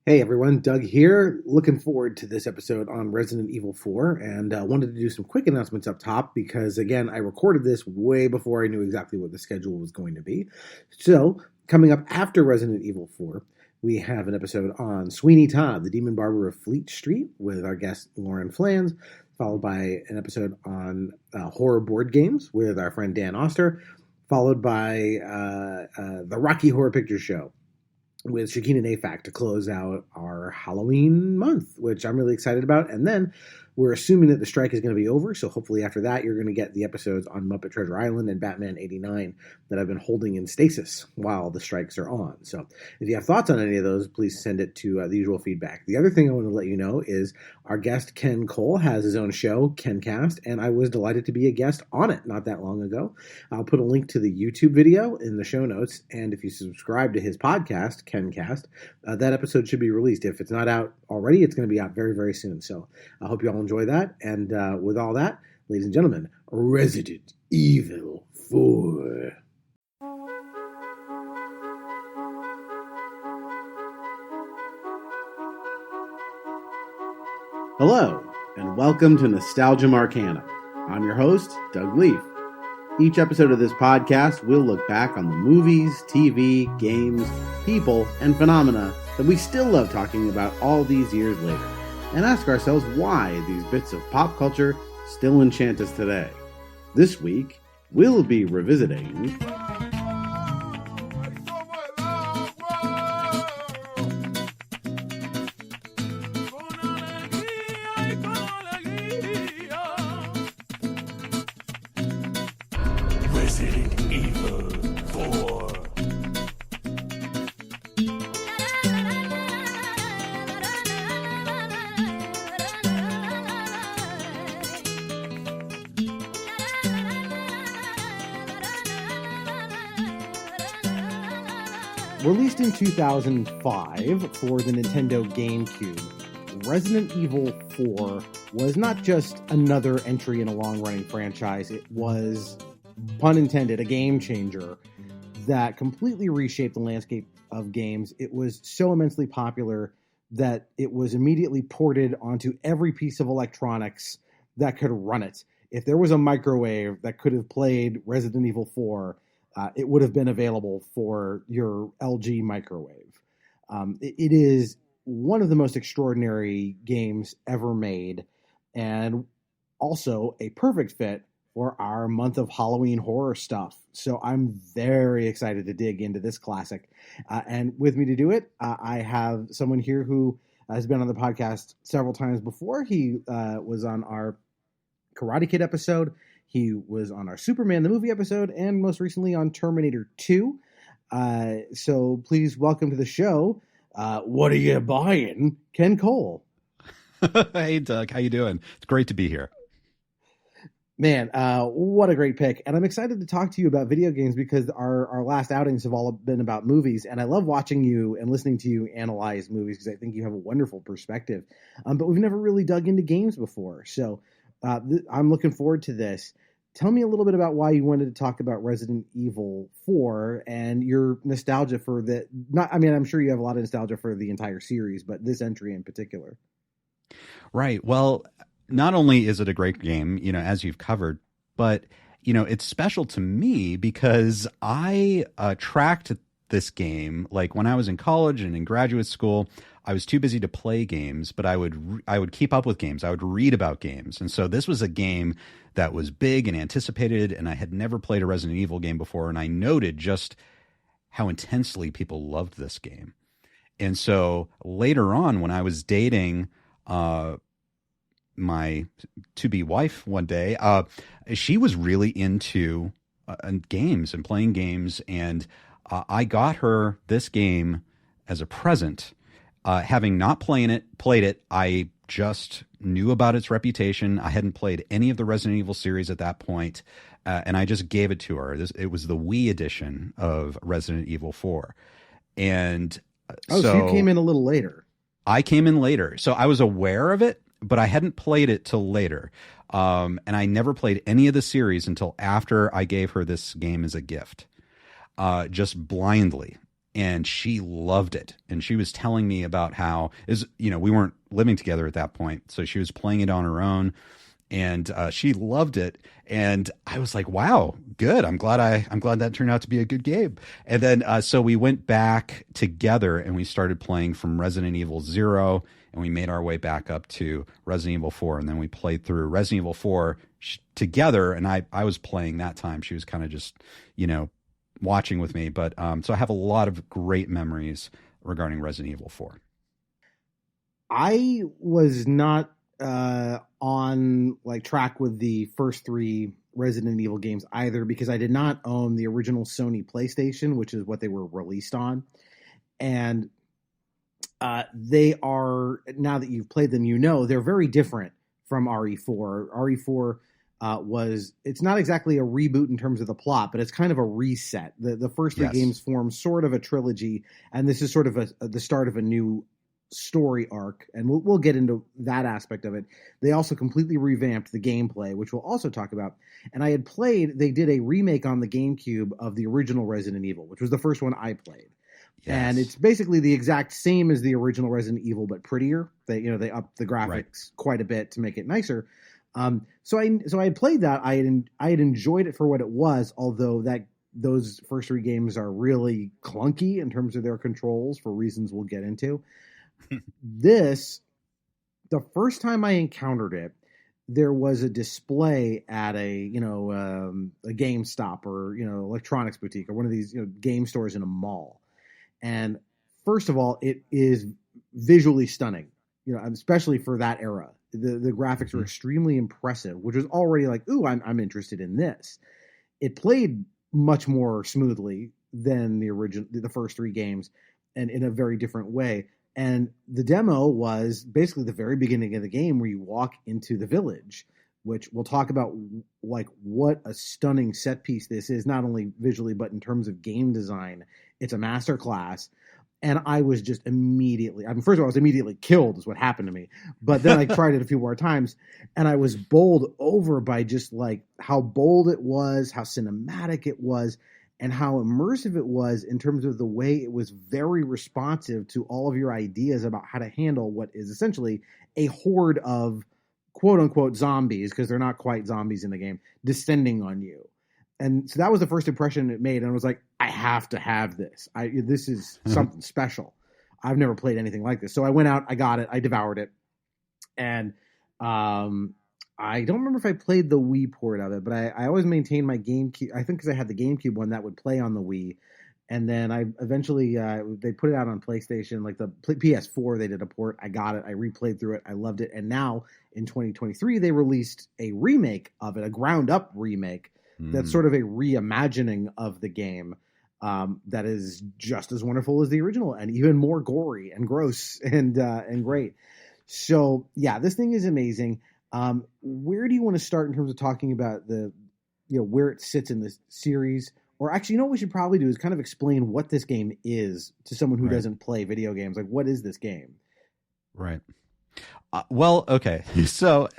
Hey everyone, Doug here. Looking forward to this episode on Resident Evil 4 and wanted to do some quick announcements up top because, again, I recorded this way before I knew exactly what the schedule was going to be. So, coming up after Resident Evil 4, we have an episode on Sweeney Todd, the Demon Barber of Fleet Street, with our guest Lauren Flans, followed by an episode on horror board games with our friend Dan Oster, followed by the Rocky Horror Picture Show with Shakina and AFAC to close out our Halloween month, which I'm really excited about. And then we're assuming that the strike is going to be over, so hopefully after that you're going to get the episodes on Muppet Treasure Island and Batman 89 that I've been holding in stasis while the strikes are on. So if you have thoughts on any of those, please send it to the usual feedback. The other thing I want to let you know is our guest Ken Cole has his own show, KenCast, and I was delighted to be a guest on it not that long ago. I'll put a link to the YouTube video in the show notes, and if you subscribe to his podcast, KenCast, that episode should be released. If it's not out already, it's going to be out very, very soon. So I hope you all enjoy that. And with all that, ladies and gentlemen, Resident Evil 4. Hello, and welcome to Nostalgia Marcana. I'm your host, Doug Leaf. Each episode of this podcast will look back on the movies, TV, games, people, and phenomena that we still love talking about all these years later, and ask ourselves why these bits of pop culture still enchant us today. This week, we'll be revisiting Resident Evil 4. Released in 2005 for the Nintendo GameCube, Resident Evil 4 was not just another entry in a long-running franchise. It was, pun intended, a game changer that completely reshaped the landscape of games. It was so immensely popular that it was immediately ported onto every piece of electronics that could run it. If there was a microwave that could have played Resident Evil 4, it would have been available for your LG microwave. It is one of the most extraordinary games ever made, and also a perfect fit for our month of Halloween horror stuff. So I'm very excited to dig into this classic. And with me to do it, I have someone here who has been on the podcast several times before. He was on our Karate Kid episode. He was on our Superman the movie episode, and most recently on Terminator 2. So please welcome to the show, what are you buying, Ken Cole. Hey, Doug. How you doing? It's great to be here. Man, what a great pick. And I'm excited to talk to you about video games because our last outings have all been about movies. And I love watching you and listening to you analyze movies because I think you have a wonderful perspective. But we've never really dug into games before. So I'm looking forward to this. Tell me a little bit about why you wanted to talk about Resident Evil 4 and your nostalgia for the... I'm sure you have a lot of nostalgia for the entire series, but this entry in particular. Right. Well, not only is it a great game, as you've covered, but, it's special to me because I tracked this game. Like when I was in college and in graduate school, I was too busy to play games, but I would keep up with games. I would read about games. And so this was a game that was big and anticipated, and I had never played a Resident Evil game before, and I noted just how intensely people loved this game. And so later on, when I was dating my to-be wife one day, she was really into games and playing games, and I got her this game as a present. Having not played it, I just knew about its reputation. I hadn't played any of the Resident Evil series at that point, and I just gave it to her. It was the Wii edition of Resident Evil 4. And so you came in a little later. I came in later. So I was aware of it, but I hadn't played it till later. And I never played any of the series until after I gave her this game as a gift, just blindly. and she loved it. And she was telling me about how we weren't living together at that point, so she was playing it on her own, and she loved it. And I was like, wow, good. I'm glad that turned out to be a good game. And then so we went back together and we started playing from Resident Evil 0, and we made our way back up to Resident Evil 4, and then we played through Resident Evil 4 together. And I was playing that time. She was kind of just, watching with me. But so I have a lot of great memories regarding Resident Evil 4. I was not on track with the first 3 Resident Evil games either, because I did not own the original Sony PlayStation, which is what they were released on. And they are, now that you've played them, they're very different from RE4. RE4 it's not exactly a reboot in terms of the plot, but it's kind of a reset. The first 3 games form sort of a trilogy, and this is sort of the start of a new story arc, and we'll get into that aspect of it. They also completely revamped the gameplay, which we'll also talk about. And they did a remake on the GameCube of the original Resident Evil, which was the first one I played. Yes. And it's basically the exact same as the original Resident Evil, but prettier. They upped the graphics quite a bit to make it nicer. So I had played that. I had enjoyed it for what it was, although those first 3 games are really clunky in terms of their controls for reasons we'll get into. The first time I encountered it, there was a display at a GameStop or electronics boutique or one of these game stores in a mall. And first of all, it is visually stunning, especially for that era. The graphics were extremely impressive, which was already like, ooh, I'm interested in this. It played much more smoothly than the first 3 games, and in a very different way. And the demo was basically the very beginning of the game, where you walk into the village, which we'll talk about, what a stunning set piece this is, not only visually, but in terms of game design. It's a masterclass. And I was just immediately, first of all, I was immediately killed is what happened to me. But then I tried it a few more times, and I was bowled over by just how bold it was, how cinematic it was, and how immersive it was in terms of the way it was very responsive to all of your ideas about how to handle what is essentially a horde of quote-unquote zombies, because they're not quite zombies in the game, descending on you. And so that was the first impression it made, and I was like, I have to have this. This is something special. I've never played anything like this. So I went out, I got it, I devoured it, and I don't remember if I played the Wii port of it, but I always maintained my GameCube. I think because I had the GameCube one that would play on the Wii. And then I eventually, they put it out on PlayStation, like the PS4, they did a port. I got it. I replayed through it. I loved it. And now in 2023, they released a remake of it, a ground up remake. That's sort of a reimagining of the game that is just as wonderful as the original and even more gory and gross and great. So yeah, this thing is amazing. Where do you want to start in terms of talking about where it sits in this series? Or actually, what we should probably do is kind of explain what this game is to someone who doesn't play video games. Like, what is this game? Right. Well, okay. So,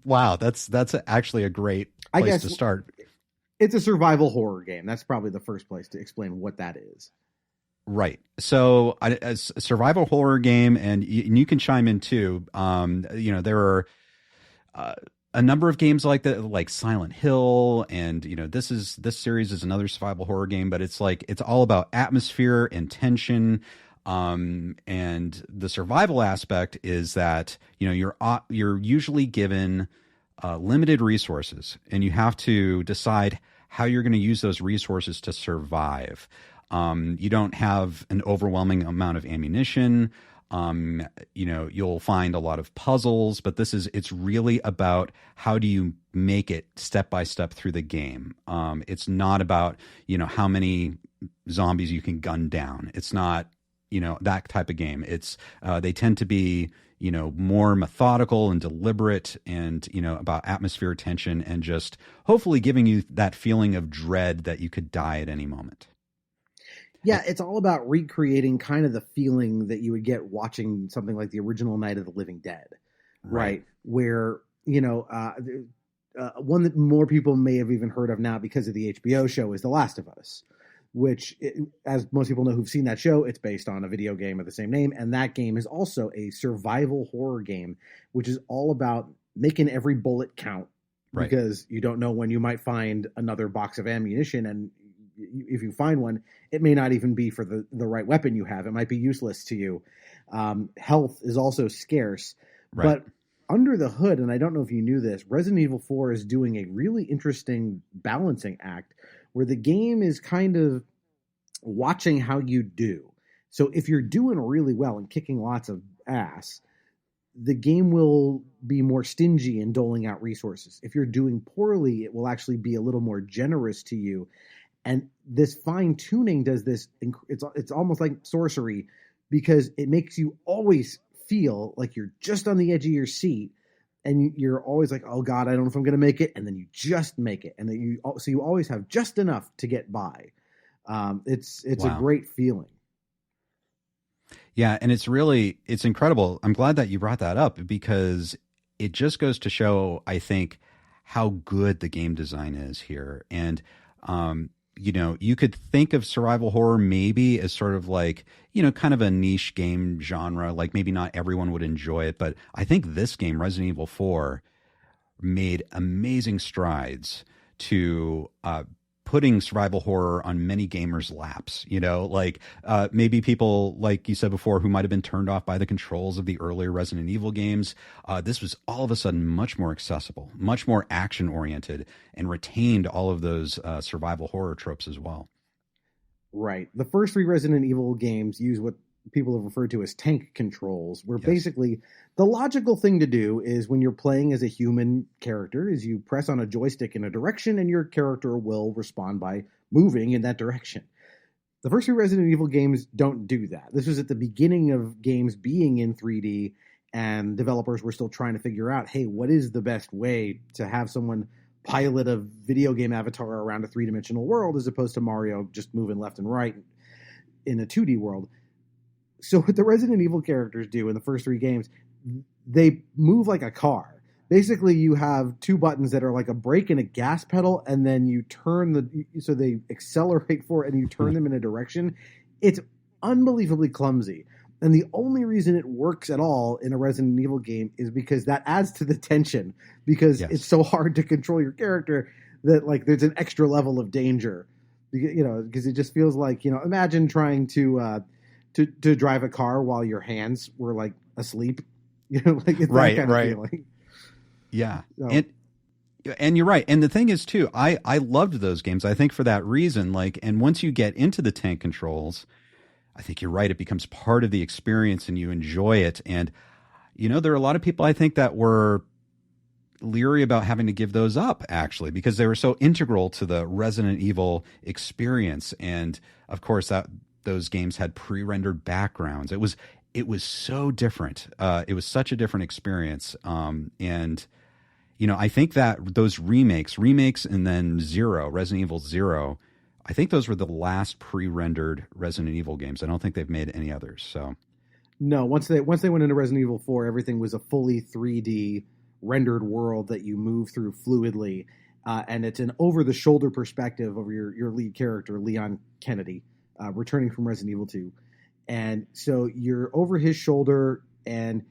wow, that's actually a great place to start. It's a survival horror game. That's probably the first place to explain what that is. Right. So a survival horror game, and you can chime in too. There are a number of games like that, like Silent Hill, and this series is another survival horror game, but it's all about atmosphere and tension. And the survival aspect is that you're usually given limited resources, and you have to decide how you're going to use those resources to survive. You don't have an overwhelming amount of ammunition. You'll find a lot of puzzles, but it's really about how do you make it step by step through the game. It's not about, how many zombies you can gun down. It's not, that type of game. It's, they tend to be, more methodical and deliberate and, about atmosphere, tension, and just hopefully giving you that feeling of dread that you could die at any moment. Yeah, it's all about recreating kind of the feeling that you would get watching something like the original Night of the Living Dead, right? Where, one that more people may have even heard of now because of the HBO show is The Last of Us. which, as most people know who've seen that show, it's based on a video game of the same name. And that game is also a survival horror game, which is all about making every bullet count, Right. because you don't know when you might find another box of ammunition. And if you find one, it may not even be for the right weapon you have. It might be useless to you. Health is also scarce. Right. But under the hood, and I don't know if you knew this, Resident Evil 4 is doing a really interesting balancing act where the game is kind of watching how you do. So if you're doing really well and kicking lots of ass, the game will be more stingy in doling out resources. If you're doing poorly, it will actually be a little more generous to you. And this fine tuning does this. It's almost like sorcery, because it makes you always feel like you're just on the edge of your seat, and you're always like, oh God, I don't know if I'm going to make it. And then you just make it. And then so you always have just enough to get by. It's a great feeling. Yeah, and it's incredible. I'm glad that you brought that up, because it just goes to show, I think, how good the game design is here. And, you could think of survival horror maybe as sort of like, kind of a niche game genre, like maybe not everyone would enjoy it. But I think this game, Resident Evil 4, made amazing strides to putting survival horror on many gamers' laps, maybe people, like you said before, who might have been turned off by the controls of the earlier Resident Evil games. This was all of a sudden much more accessible, much more action-oriented, and retained all of those survival horror tropes as well. Right. The first 3 Resident Evil games use what people have referred to as tank controls, where basically the logical thing to do is, when you're playing as a human character, is you press on a joystick in a direction and your character will respond by moving in that direction. The first 3 Resident Evil games don't do that. This was at the beginning of games being in 3D, and developers were still trying to figure out, hey, what is the best way to have someone pilot a video game avatar around a 3-dimensional world, as opposed to Mario just moving left and right in a 2D world. So what the Resident Evil characters do in the first 3 games, they move like a car. Basically, you have 2 buttons that are like a brake and a gas pedal, and then you turn so they accelerate forward and you turn them in a direction. It's unbelievably clumsy. And the only reason it works at all in a Resident Evil game is because that adds to the tension, because it's so hard to control your character that, like, there's an extra level of danger, because it just feels like, imagine trying to drive a car while your hands were like asleep, like it's that kind of feeling. Yeah. So. And you're right. And the thing is too, I loved those games, I think, for that reason. And once you get into the tank controls, I think you're right. It becomes part of the experience and you enjoy it. And, there are a lot of people, I think, that were leery about having to give those up, actually, because they were so integral to the Resident Evil experience. And of course, those games had pre-rendered backgrounds. It was so different. It was such a different experience. And I think that those remakes and then Resident Evil 0, I think those were the last pre-rendered Resident Evil games. I don't think they've made any others. So no, once they went into Resident Evil 4, everything was a fully 3D rendered world that you move through fluidly. And it's an over-the-shoulder perspective of your lead character, Leon Kennedy, returning from Resident Evil 2. And so you're over his shoulder and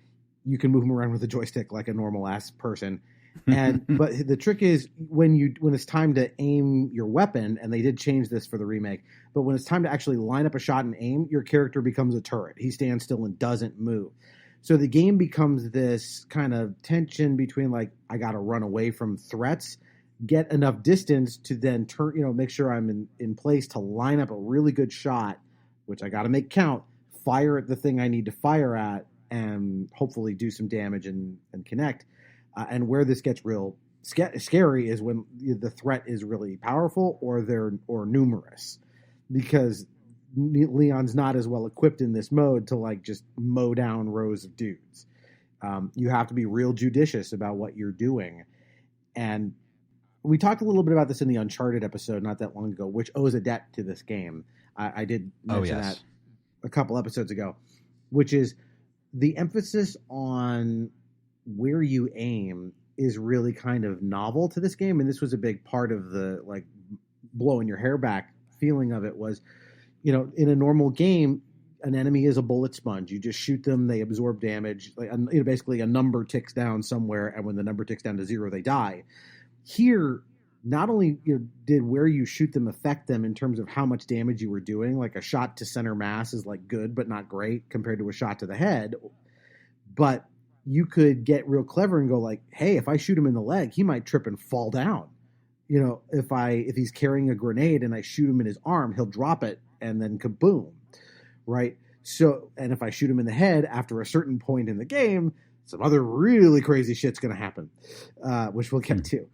you can move him around with a joystick like a normal ass person. But the trick is when it's time to aim your weapon, and they did change this for the remake, but when it's time to actually line up a shot and aim, your character becomes a turret. He stands still and doesn't move. So the game becomes this kind of tension between, like, I got to run away from threats, get enough distance to then turn, make sure I'm in place to line up a really good shot, which I got to make count, fire at the thing I need to fire at, and hopefully do some damage and connect. And where this gets real scary is when the threat is really powerful or numerous, because Leon's not as well equipped in this mode to, like, just mow down rows of dudes. You have to be real judicious about what you're doing. And we talked a little bit about this in the Uncharted episode not that long ago, which owes a debt to this game. I did mention that a couple episodes ago, which is the emphasis on where you aim is really kind of novel to this game. And this was a big part of the, like, blowing your hair back feeling of it was, in a normal game, an enemy is a bullet sponge. You just shoot them, they absorb damage. Basically a number ticks down somewhere, and when the number ticks down to 0, they die. Here, not only did where you shoot them affect them in terms of how much damage you were doing, like a shot to center mass is like good but not great compared to a shot to the head, but you could get real clever and go like, hey, if I shoot him in the leg, he might trip and fall down. If he's carrying a grenade and I shoot him in his arm, he'll drop it and then kaboom, right? So, and if I shoot him in the head after a certain point in the game, some other really crazy shit's going to happen, which we'll get to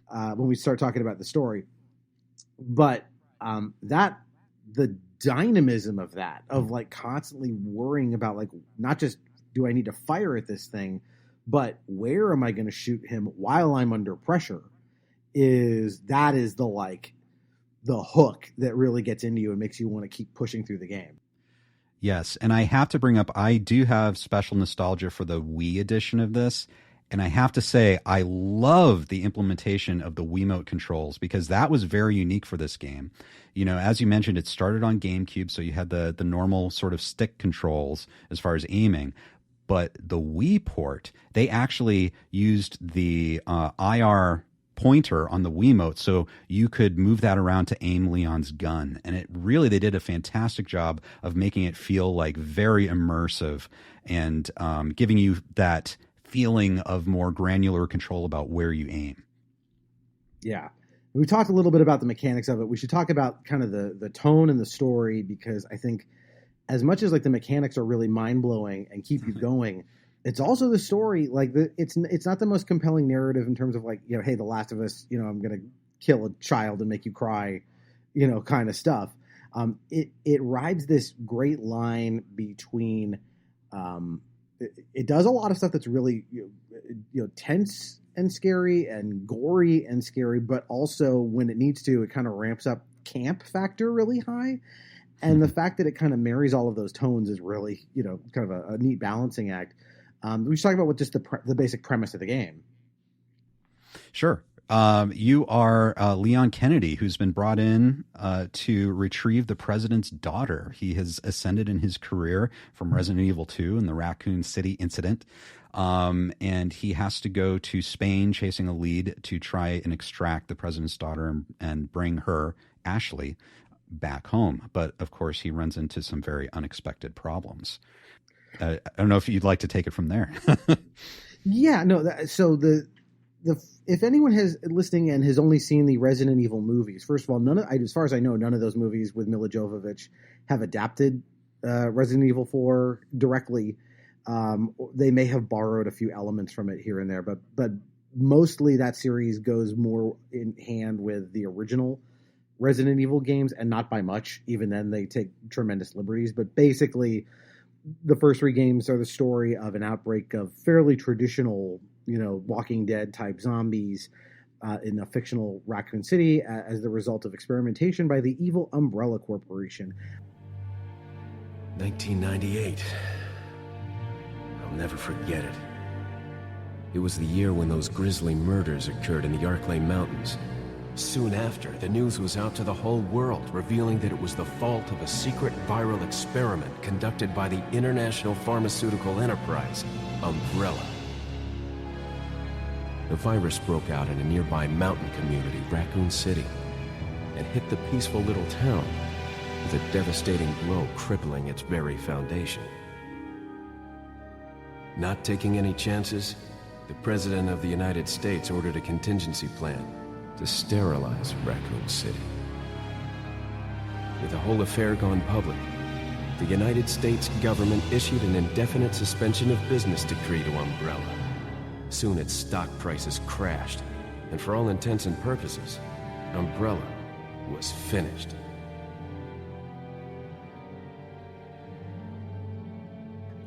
when we start talking about the story. But the dynamism of that, of like constantly worrying about like, not just do I need to fire at this thing, but where am I going to shoot him while I'm under pressure, is the hook that really gets into you and makes you want to keep pushing through the game. Yes, and I have to bring up, I do have special nostalgia for the Wii edition of this, and I have to say I love the implementation of the Wiimote controls, because that was very unique for this game. As you mentioned, it started on GameCube, so you had the normal sort of stick controls as far as aiming, but the Wii port, they actually used the IR pointer on the Wiimote, so you could move that around to aim Leon's gun. And they did a fantastic job of making it feel like very immersive and giving you that feeling of more granular control about where you aim. Yeah. We talked a little bit about the mechanics of it. We should talk about kind of the tone and the story, because I think as much as like the mechanics are really mind-blowing and keep you going, it's also the story. Like it's not the most compelling narrative in terms of like, hey, The Last of Us, I'm going to kill a child and make you cry, kind of stuff. It rides this great line between, it does a lot of stuff that's really, tense and scary and gory and scary, but also when it needs to, it kind of ramps up camp factor really high. And the fact that it kind of marries all of those tones is really, kind of a neat balancing act. We should talk about what just the basic premise of the game. Sure. You are Leon Kennedy, who's been brought in to retrieve the president's daughter. He has ascended in his career from Resident Evil 2 and the Raccoon City incident. And he has to go to Spain chasing a lead to try and extract the president's daughter and bring her, Ashley, back home. But of course, he runs into some very unexpected problems. I don't know if you'd like to take it from there. Yeah, no. If anyone has listening and has only seen the Resident Evil movies, first of all, as far as I know, none of those movies with Mila Jovovich have adapted Resident Evil 4 directly. They may have borrowed a few elements from it here and there, but mostly that series goes more in hand with the original Resident Evil games, and not by much. Even then, they take tremendous liberties. But basically, the first 3 games are the story of an outbreak of fairly traditional, Walking Dead type zombies in a fictional Raccoon City as the result of experimentation by the evil Umbrella Corporation. 1998. I'll never forget it. It was the year when those grisly murders occurred in the Arklay Mountains. Soon after, the news was out to the whole world, revealing that it was the fault of a secret viral experiment conducted by the international pharmaceutical enterprise, Umbrella. The virus broke out in a nearby mountain community, Raccoon City, and hit the peaceful little town with a devastating blow crippling its very foundation. Not taking any chances, the President of the United States ordered a contingency plan to sterilize Raccoon City. With the whole affair gone public, the United States government issued an indefinite suspension of business decree to Umbrella. Soon its stock prices crashed, and for all intents and purposes, Umbrella was finished.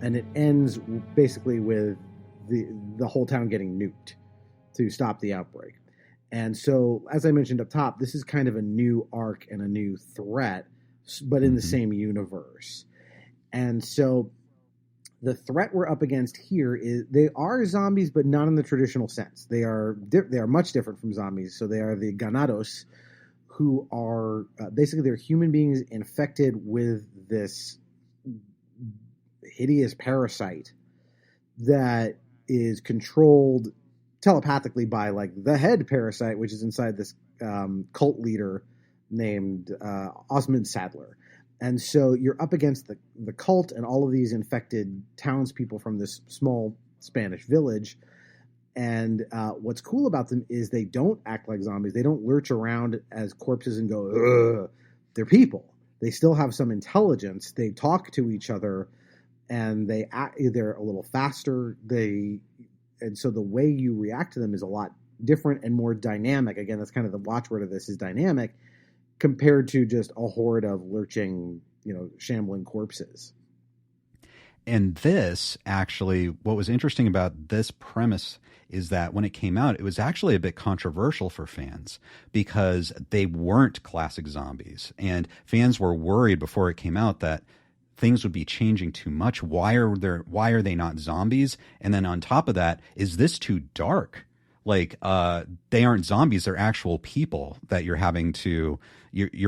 And it ends basically with the whole town getting nuked to stop the outbreak. And so, as I mentioned up top, this is kind of a new arc and a new threat, but in the same universe. And so the threat we're up against here is they are zombies, but not in the traditional sense. They are much different from zombies. So they are the ganados, who are basically they're human beings infected with this hideous parasite that is controlled telepathically by like the head parasite, which is inside this cult leader named Osmond Sadler. And so you're up against the cult and all of these infected townspeople from this small Spanish village. And what's cool about them is they don't act like zombies. They don't lurch around as corpses and go, ugh. They're people. They still have some intelligence. They talk to each other, and they're a little faster. And so the way you react to them is a lot different and more dynamic. Again, that's kind of the watchword of this, is dynamic, compared to just a horde of lurching, shambling corpses. And this actually, what was interesting about this premise is that when it came out, it was actually a bit controversial for fans because they weren't classic zombies. And fans were worried before it came out that things would be changing too much. Why are they not zombies? And then on top of that, is this too dark? Like, they aren't zombies, they're actual people that you're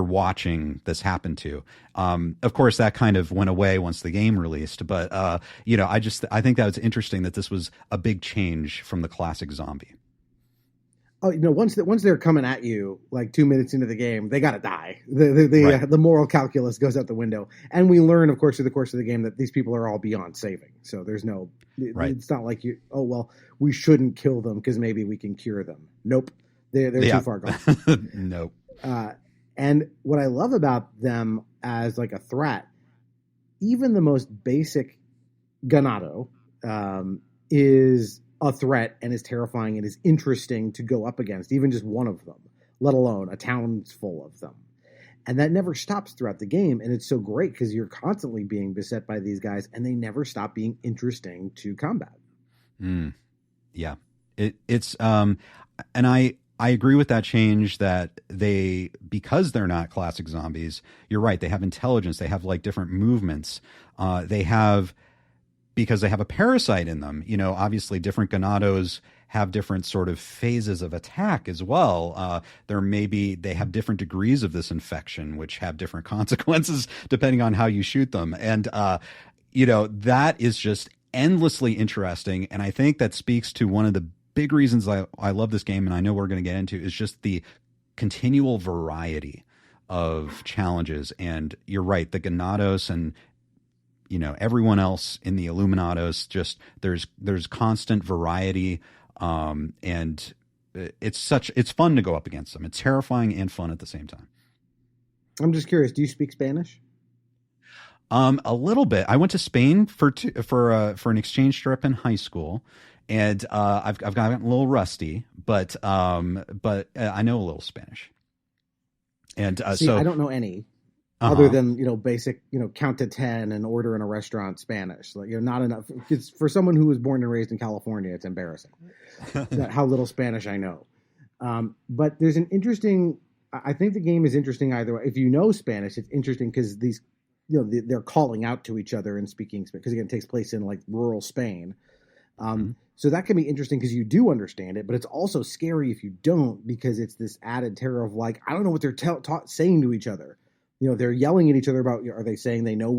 watching this happen to. Of course, that kind of went away once the game released, but, I think that was interesting that this was a big change from the classic zombie. Oh, once they're coming at you, like 2 minutes into the game, they gotta die. The moral calculus goes out the window, and we learn, of course, through the course of the game that these people are all beyond saving. So there's no, it's not like we shouldn't kill them because maybe we can cure them. Nope, they're too far gone. Nope. And what I love about them as like a threat, even the most basic ganado is a threat and is terrifying and is interesting to go up against, even just one of them, let alone a town full of them. And that never stops throughout the game. And it's so great because you're constantly being beset by these guys and they never stop being interesting to combat. Yeah. It's and I agree with that change that because they're not classic zombies, you're right. They have intelligence. They have like different movements. Because they have a parasite in them. Obviously different ganados have different sort of phases of attack as well. They have different degrees of this infection, which have different consequences depending on how you shoot them. And, that is just endlessly interesting. And I think that speaks to one of the big reasons I love this game, and I know we're going to get into, is just the continual variety of challenges. And you're right, the ganados and everyone else in the Illuminados, just there's constant variety, and it's fun to go up against them. It's terrifying and fun at the same time. I'm just curious, do you speak Spanish? A little bit. I went to Spain for an exchange trip in high school, and I've gotten a little rusty, but I know a little Spanish. And so I don't know any. Other than, basic, count to 10 and order in a restaurant Spanish. Like, not enough. It's, for someone who was born and raised in California, it's embarrassing how little Spanish I know. But there's an interesting, I think the game is interesting either way. If you know Spanish, it's interesting because these, they're calling out to each other and speaking Spanish, because again, it takes place in like rural Spain. So that can be interesting because you do understand it, but it's also scary if you don't, because it's this added terror of like, I don't know what they're saying to each other. They're yelling at each other about, are they saying they know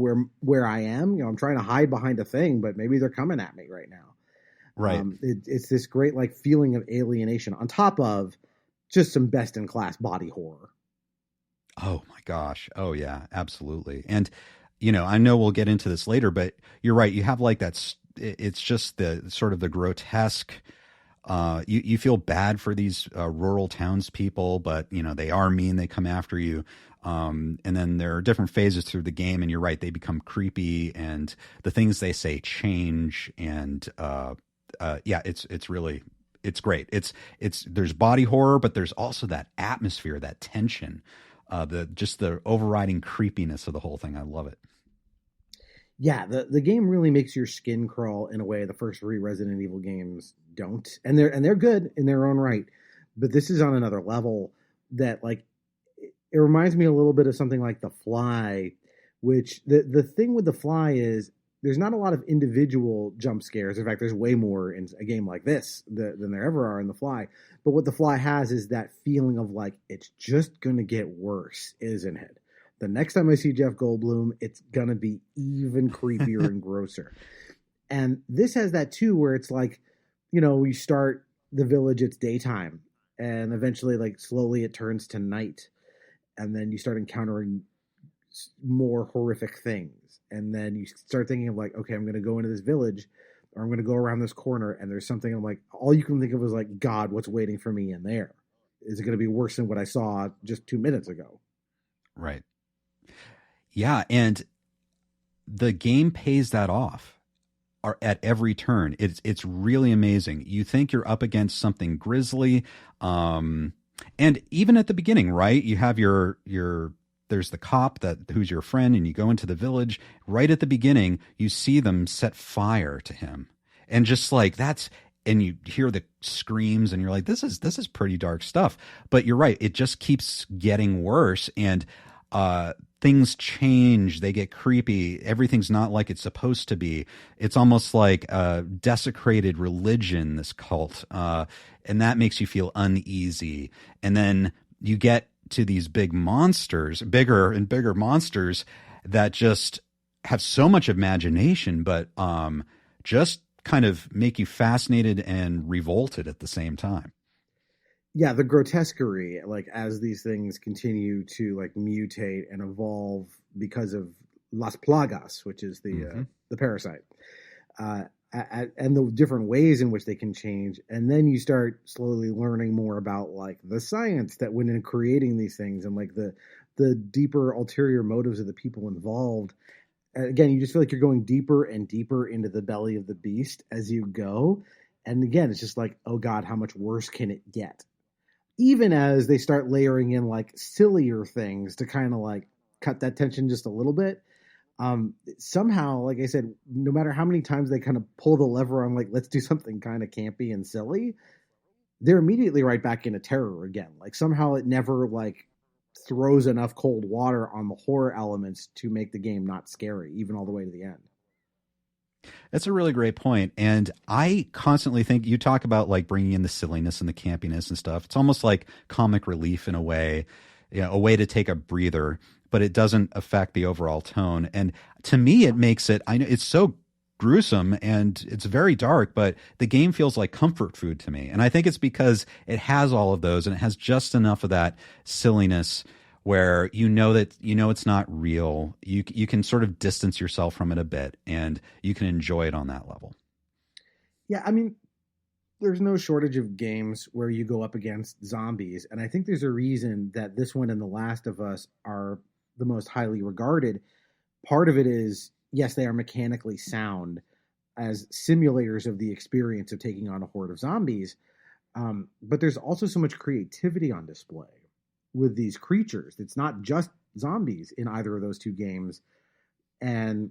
where I am? I'm trying to hide behind a thing, but maybe they're coming at me right now. Right. It's this great like feeling of alienation on top of just some best in class body horror. Oh my gosh. Oh yeah, absolutely. And, I know we'll get into this later, but you're right. You have like it's just the sort of the grotesque, you feel bad for these rural townspeople, but they are mean. They come after you. And then there are different phases through the game, and you're right, they become creepy, and the things they say change. And it's really, it's great. There's body horror, but there's also that atmosphere, that tension, the overriding creepiness of the whole thing. I love it. Yeah, the game really makes your skin crawl in a way the first 3 Resident Evil games don't, and they're good in their own right, but this is on another level that like it reminds me a little bit of something like The Fly, which the thing with The Fly is there's not a lot of individual jump scares. In fact, there's way more in a game like this than there ever are in The Fly. But what The Fly has is that feeling of like, it's just going to get worse, isn't it? The next time I see Jeff Goldblum, it's going to be even creepier and grosser. And this has that too, where it's like, you know, you start the village, it's daytime, and eventually, like, slowly it turns to night. And then you start encountering more horrific things. And then you start thinking of like, okay, I'm going to go into this village, or I'm going to go around this corner, and there's something. I'm like, all you can think of is like, God, what's waiting for me in there? Is it going to be worse than what I saw just 2 minutes ago? Right. Yeah. And the game pays that off at every turn. It's really amazing. You think you're up against something grisly. And even at the beginning, right? You have there's the cop who's your friend, and you go into the village. Right at the beginning, you see them set fire to him. And just like and you hear the screams, and you're like, this is pretty dark stuff. But you're right. It just keeps getting worse. And things change. They get creepy. Everything's not like it's supposed to be. It's almost like a desecrated religion, this cult. And that makes you feel uneasy. And then you get to these big monsters, bigger and bigger monsters that just have so much imagination, but just kind of make you fascinated and revolted at the same time. Yeah, the grotesquerie, like, as these things continue to like mutate and evolve because of Las Plagas, which is the parasite, and the different ways in which they can change. And then you start slowly learning more about like the science that went into creating these things, and like the deeper ulterior motives of the people involved. Again, you just feel like you're going deeper and deeper into the belly of the beast as you go. And again, it's just like, oh God, how much worse can it get? Even as they start layering in like sillier things to kind of like cut that tension just a little bit. Somehow, like I said, no matter how many times they kind of pull the lever on like, let's do something kind of campy and silly, they're immediately right back into terror again. Like somehow it never like throws enough cold water on the horror elements to make the game not scary, even all the way to the end. That's a really great point. And I constantly think, you talk about like bringing in the silliness and the campiness and stuff. It's almost like comic relief in a way, a way to take a breather, but it doesn't affect the overall tone. And to me, it makes it, I know it's so gruesome and it's very dark, but the game feels like comfort food to me. And I think it's because it has all of those, and it has just enough of that silliness where it's not real. You can sort of distance yourself from it a bit, and you can enjoy it on that level. Yeah, I mean, there's no shortage of games where you go up against zombies, and I think there's a reason that this one and The Last of Us are the most highly regarded. Part of it is, yes, they are mechanically sound as simulators of the experience of taking on a horde of zombies, but there's also so much creativity on display with these creatures. It's not just zombies in either of those two games. And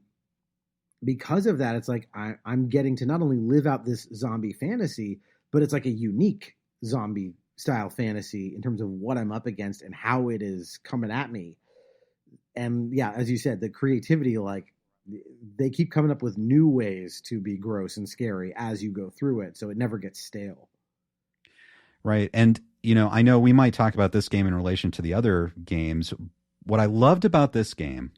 because of that, it's like I'm getting to not only live out this zombie fantasy, but it's like a unique zombie style fantasy in terms of what I'm up against and how it is coming at me. And yeah, as you said, the creativity, like they keep coming up with new ways to be gross and scary as you go through it. So it never gets stale. Right. And I know we might talk about this game in relation to the other games. What I loved about this game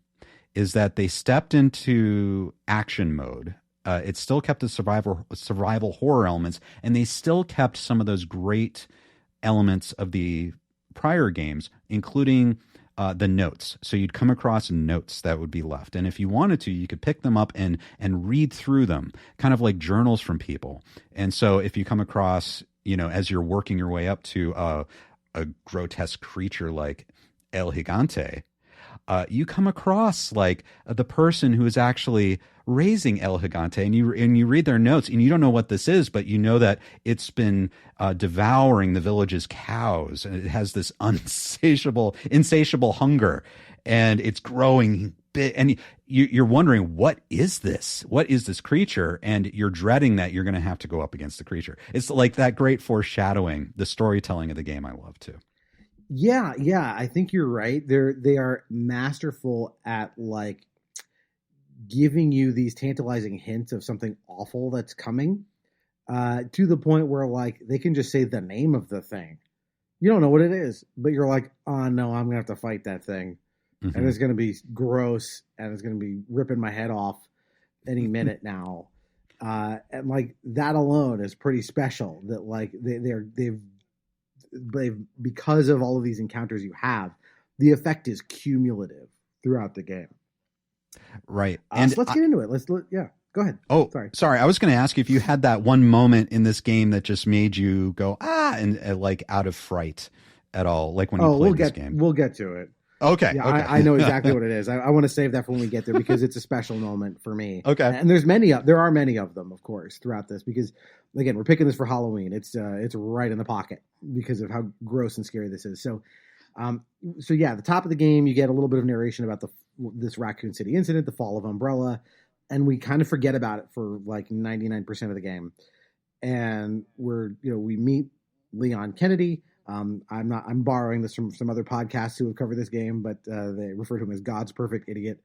is that they stepped into action mode. It still kept the survival horror elements, and they still kept some of those great elements of the prior games, including the notes. So you'd come across notes that would be left. And if you wanted to, you could pick them up and read through them, kind of like journals from people. And so if you come across, as you're working your way up to a grotesque creature like El Gigante, you come across like the person who is actually raising El Gigante, and you read their notes, and you don't know what this is, but you know that it's been devouring the village's cows, and it has this insatiable hunger, and it's growing big, and you're wondering, what is this? What is this creature? And you're dreading that you're going to have to go up against the creature. It's like that great foreshadowing, the storytelling of the game I love too. Yeah, I think you're right. They are masterful at like giving you these tantalizing hints of something awful that's coming, to the point where like they can just say the name of the thing. You don't know what it is, but you're like, oh no, I'm gonna have to fight that thing, and it's gonna be gross, and it's gonna be ripping my head off any minute now. And like that alone is pretty special. That like they've because of all of these encounters you have, the effect is cumulative throughout the game. Right. And so let's get into it. Yeah, go ahead. Oh, sorry. I was going to ask you if you had that one moment in this game that just made you go, and like out of fright at all, like when you played this game. We'll get to it. Okay. Yeah, okay. I know exactly what it is. I want to save that for when we get there because it's a special moment for me. Okay. And there are many of them, of course, throughout this because, again, we're picking this for Halloween. It's right in the pocket because of how gross and scary this is. So yeah, the top of the game, you get a little bit of narration about this Raccoon City incident, the fall of Umbrella, and we kind of forget about it for like 99% of the game. And we meet Leon Kennedy. I'm borrowing this from some other podcasts who have covered this game, but they refer to him as God's perfect idiot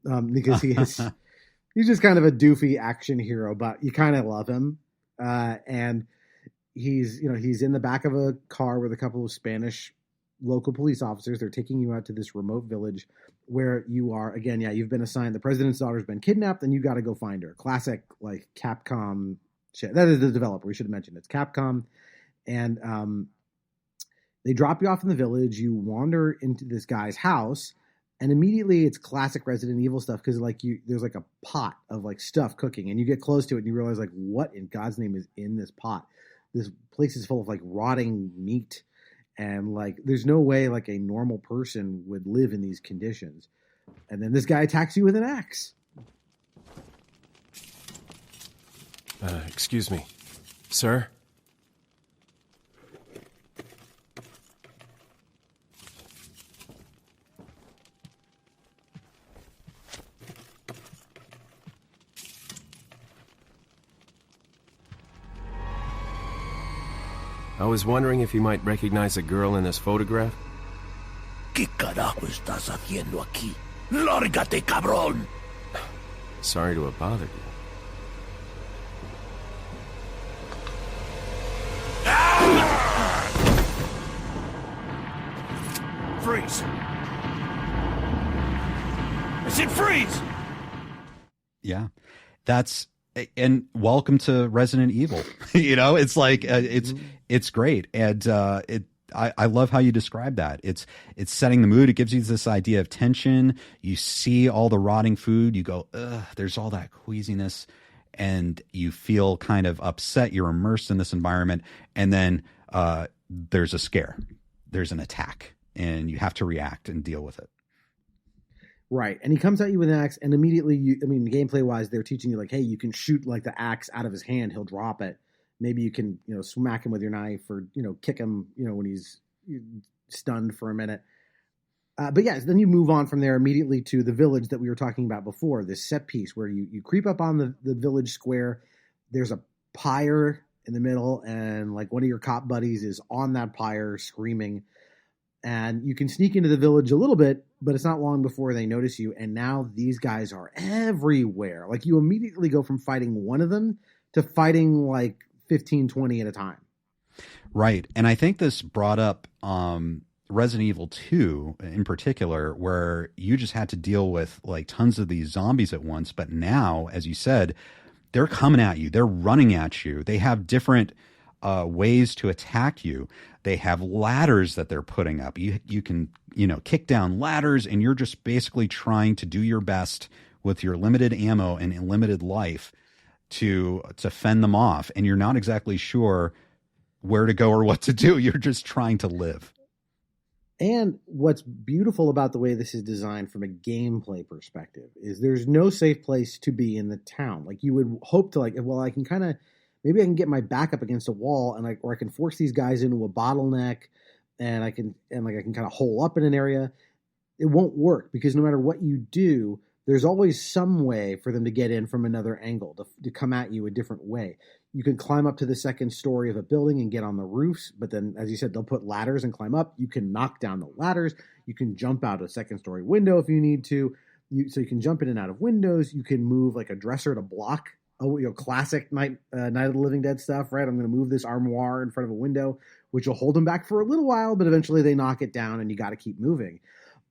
because he's just kind of a doofy action hero, but you kind of love him. And he's in the back of a car with a couple of Spanish local police officers. They're taking you out to this remote village where you are, again, you've been assigned, the president's daughter's been kidnapped and you got to go find her. Classic, like Capcom shit. That is the developer. We should have mentioned it's Capcom. And, they drop you off in the village. You wander into this guy's house, and immediately it's classic Resident Evil stuff because there's like a pot of like stuff cooking, and you get close to it and you realize like what in God's name is in this pot? This place is full of like rotting meat, and like there's no way like a normal person would live in these conditions. And then this guy attacks you with an axe. Excuse me, sir. I was wondering if you might recognize a girl in this photograph. ¿Qué carajo estás haciendo aquí? ¡Lárgate, cabrón! Sorry to have bothered you. Freeze! I said freeze! Yeah, and welcome to Resident Evil. It's like it's great, and I love how you describe that. It's setting the mood. It gives you this idea of tension. You see all the rotting food. You go, ugh, there's all that queasiness, and you feel kind of upset. You're immersed in this environment, and then there's a scare. There's an attack, and you have to react and deal with it. Right. And he comes at you with an axe, and immediately, gameplay wise, they're teaching you like, hey, you can shoot like the axe out of his hand. He'll drop it. Maybe you can, smack him with your knife or, kick him, when he's stunned for a minute. But yes, then you move on from there immediately to the village that we were talking about before, this set piece where you creep up on the village square. There's a pyre in the middle, and like one of your cop buddies is on that pyre screaming. And you can sneak into the village a little bit, but it's not long before they notice you. And now these guys are everywhere. Like you immediately go from fighting one of them to fighting like 15, 20 at a time. Right. And I think this brought up Resident Evil 2 in particular, where you just had to deal with like tons of these zombies at once. But now, as you said, they're coming at you. They're running at you. They have different ways to attack you. They have ladders that they're putting up. You can, kick down ladders, and you're just basically trying to do your best with your limited ammo and limited life to fend them off. And you're not exactly sure where to go or what to do. You're just trying to live. And what's beautiful about the way this is designed from a gameplay perspective is there's no safe place to be in the town. Like you would hope to I can maybe I can get my back up against a wall and I can force these guys into a bottleneck and I can kind of hole up in an area. It won't work because no matter what you do, there's always some way for them to get in from another angle, to come at you a different way. You can climb up to the second story of a building and get on the roofs, but then, as you said, they'll put ladders and climb up. You can knock down the ladders. You can jump out a second story window if you need to. so you can jump in and out of windows. You can move like a dresser to block, classic Night of the Living Dead stuff, right? I'm going to move this armoire in front of a window, which will hold them back for a little while, but eventually they knock it down and you got to keep moving.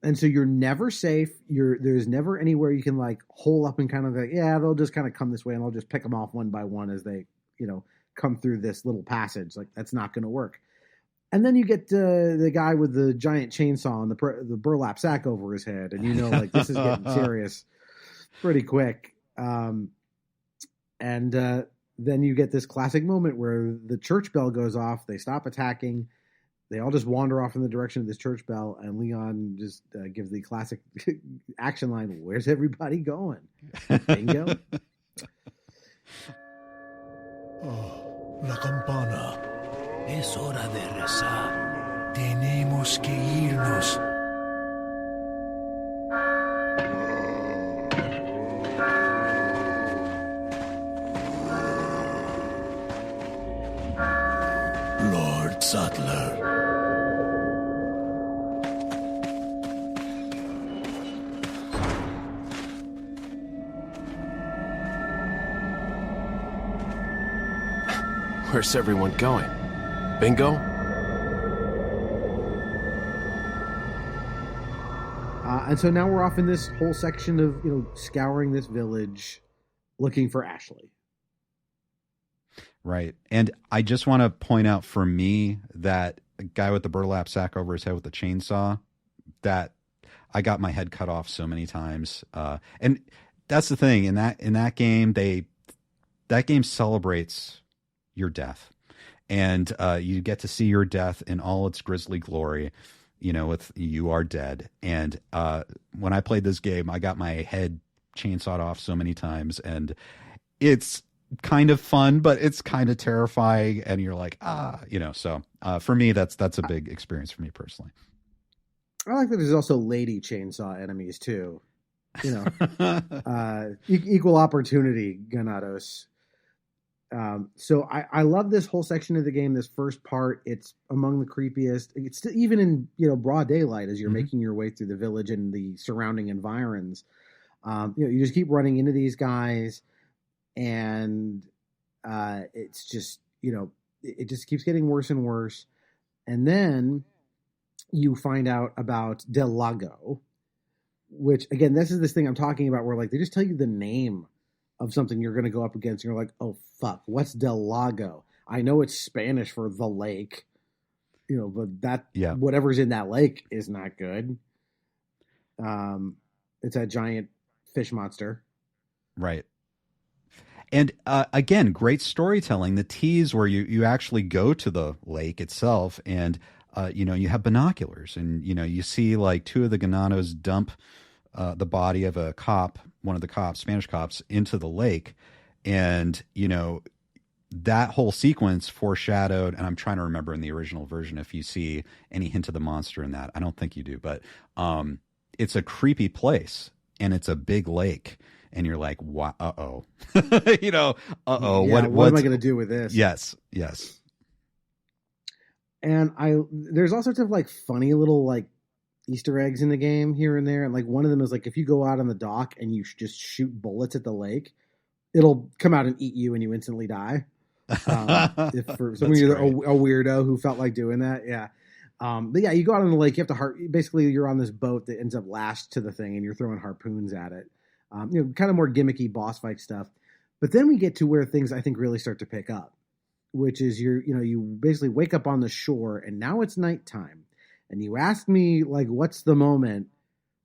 And so you're never safe. There's never anywhere you can like hole up and kind of like, yeah, they'll just kind of come this way and I'll just pick them off one by one as they, come through this little passage. Like that's not going to work. And then you get the guy with the giant chainsaw and the burlap sack over his head. And like this is getting serious pretty quick. And then you get this classic moment where the church bell goes off. They stop attacking. They all just wander off in the direction of this church bell, and Leon just gives the classic action line, "Where's everybody going?" Bingo. Oh, la campana. Es hora de rezar. Tenemos que irnos. Lord Sattler. Where's everyone going? Bingo? And so now we're off in this whole section of, scouring this village, looking for Ashley. Right. And I just want to point out for me that guy with the burlap sack over his head with the chainsaw, that I got my head cut off so many times. And that's the thing in that game, that game celebrates your death, and you get to see your death in all its grisly glory, with "You Are Dead." And when I played this game, I got my head chainsawed off so many times, and it's kind of fun, but it's kind of terrifying, and you're like, so for me, that's a big experience for me personally. I like that there's also lady chainsaw enemies too, equal opportunity ganados. So I love this whole section of the game. This first part, it's among the creepiest. It's even in broad daylight as you're making your way through the village and the surrounding environs. You just keep running into these guys, and it's just it just keeps getting worse and worse. And then you find out about Del Lago, which again, this is this thing I'm talking about where like they just tell you the name of something you're going to go up against, and you're like, oh fuck, what's Del Lago? I know it's Spanish for the lake, but whatever's in that lake is not good. It's a giant fish monster. Right. And again, great storytelling. The tease where you actually go to the lake itself, and you have binoculars, and you see like two of the ganados dump the body of a cop, one of the cops, Spanish cops, into the lake. And, that whole sequence foreshadowed, and I'm trying to remember in the original version if you see any hint of the monster in that. I don't think you do, but it's a creepy place, and it's a big lake, and you're like, wow, uh-oh. Yeah, what am I going to do with this? Yes. And there's all sorts of like funny little like Easter eggs in the game here and there. And like one of them is like, if you go out on the dock and you just shoot bullets at the lake, it'll come out and eat you and you instantly die. If for some of you a weirdo who felt like doing that. Yeah. But yeah, you go out on the lake, you have to basically you're on this boat that ends up lashed to the thing and you're throwing harpoons at it. Kind of more gimmicky boss fight stuff. But then we get to where things I think really start to pick up, which is you basically wake up on the shore and now it's nighttime. And you asked me, like, what's the moment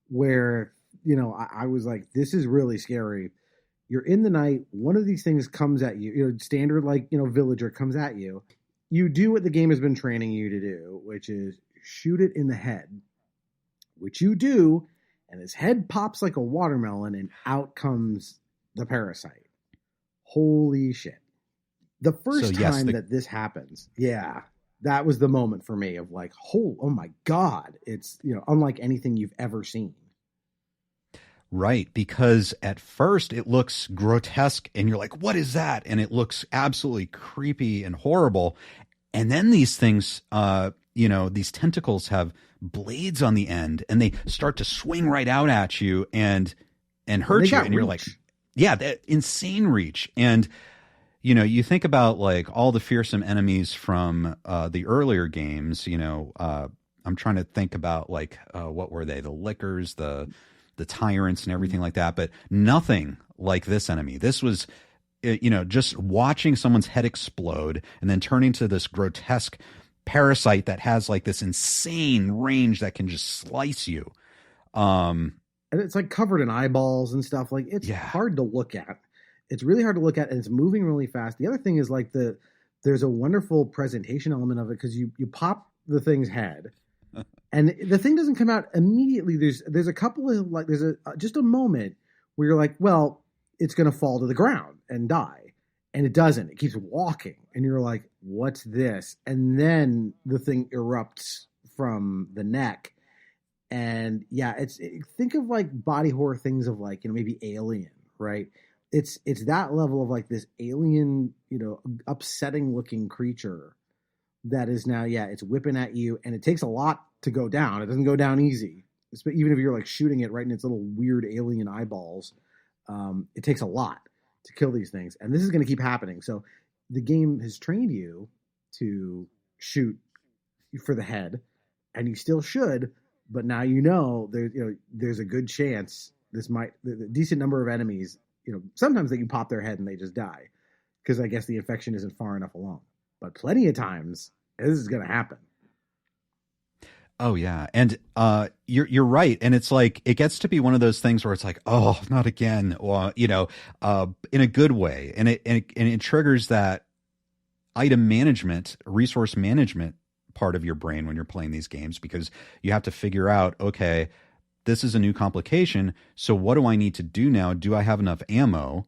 where, I was like, this is really scary. You're in the night. One of these things comes at you, standard, like, villager comes at you. You do what the game has been training you to do, which is shoot it in the head, which you do. And his head pops like a watermelon and out comes the parasite. Holy shit. The first time that this happens. Yeah. That was the moment for me of like, oh my God, it's, unlike anything you've ever seen. Right. Because at first it looks grotesque and you're like, what is that? And it looks absolutely creepy and horrible. And then these things, these tentacles have blades on the end and they start to swing right out at you. And and hurt you. And you're like, reach. yeah, that insane reach. And, you know, you think about like all the fearsome enemies from the earlier games, you know, I'm trying to think about like, what were they? The lickers, the tyrants and everything like that, but nothing like this enemy. This was, you know, just watching someone's head explode and then turning to this grotesque parasite that has like this insane range that can just slice you. And it's like covered in eyeballs and stuff. Like it's hard to look at. It's really hard to look at, and it's moving really fast. The other thing is like there's a wonderful presentation element of it because you pop the thing's head, and the thing doesn't come out immediately. There's a couple of like just a moment where you're like, well, it's going to fall to the ground and die, and it doesn't. It keeps walking, and you're like, what's this? And then the thing erupts from the neck. And yeah, think of like body horror things of like, you know, maybe Alien, right? It's that level of like this alien, you know, upsetting looking creature that is now, it's whipping at you, and it takes a lot to go down. It doesn't go down easy. Even if you're like shooting it right in its little weird alien eyeballs, it takes a lot to kill these things. And this is going to keep happening. So the game has trained you to shoot for the head, and you still should. But now you know there's a good chance the decent number of enemies, you know, sometimes they can pop their head and they just die because I guess the infection isn't far enough along. But plenty of times this is going to happen. Oh yeah, and you're right, and it's like it gets to be one of those things where it's like, oh, not again, or you know, in a good way, and it triggers that item management, resource management part of your brain when you're playing these games, because you have to figure out, okay, this is a new complication, so what do I need to do now? Do I have enough ammo?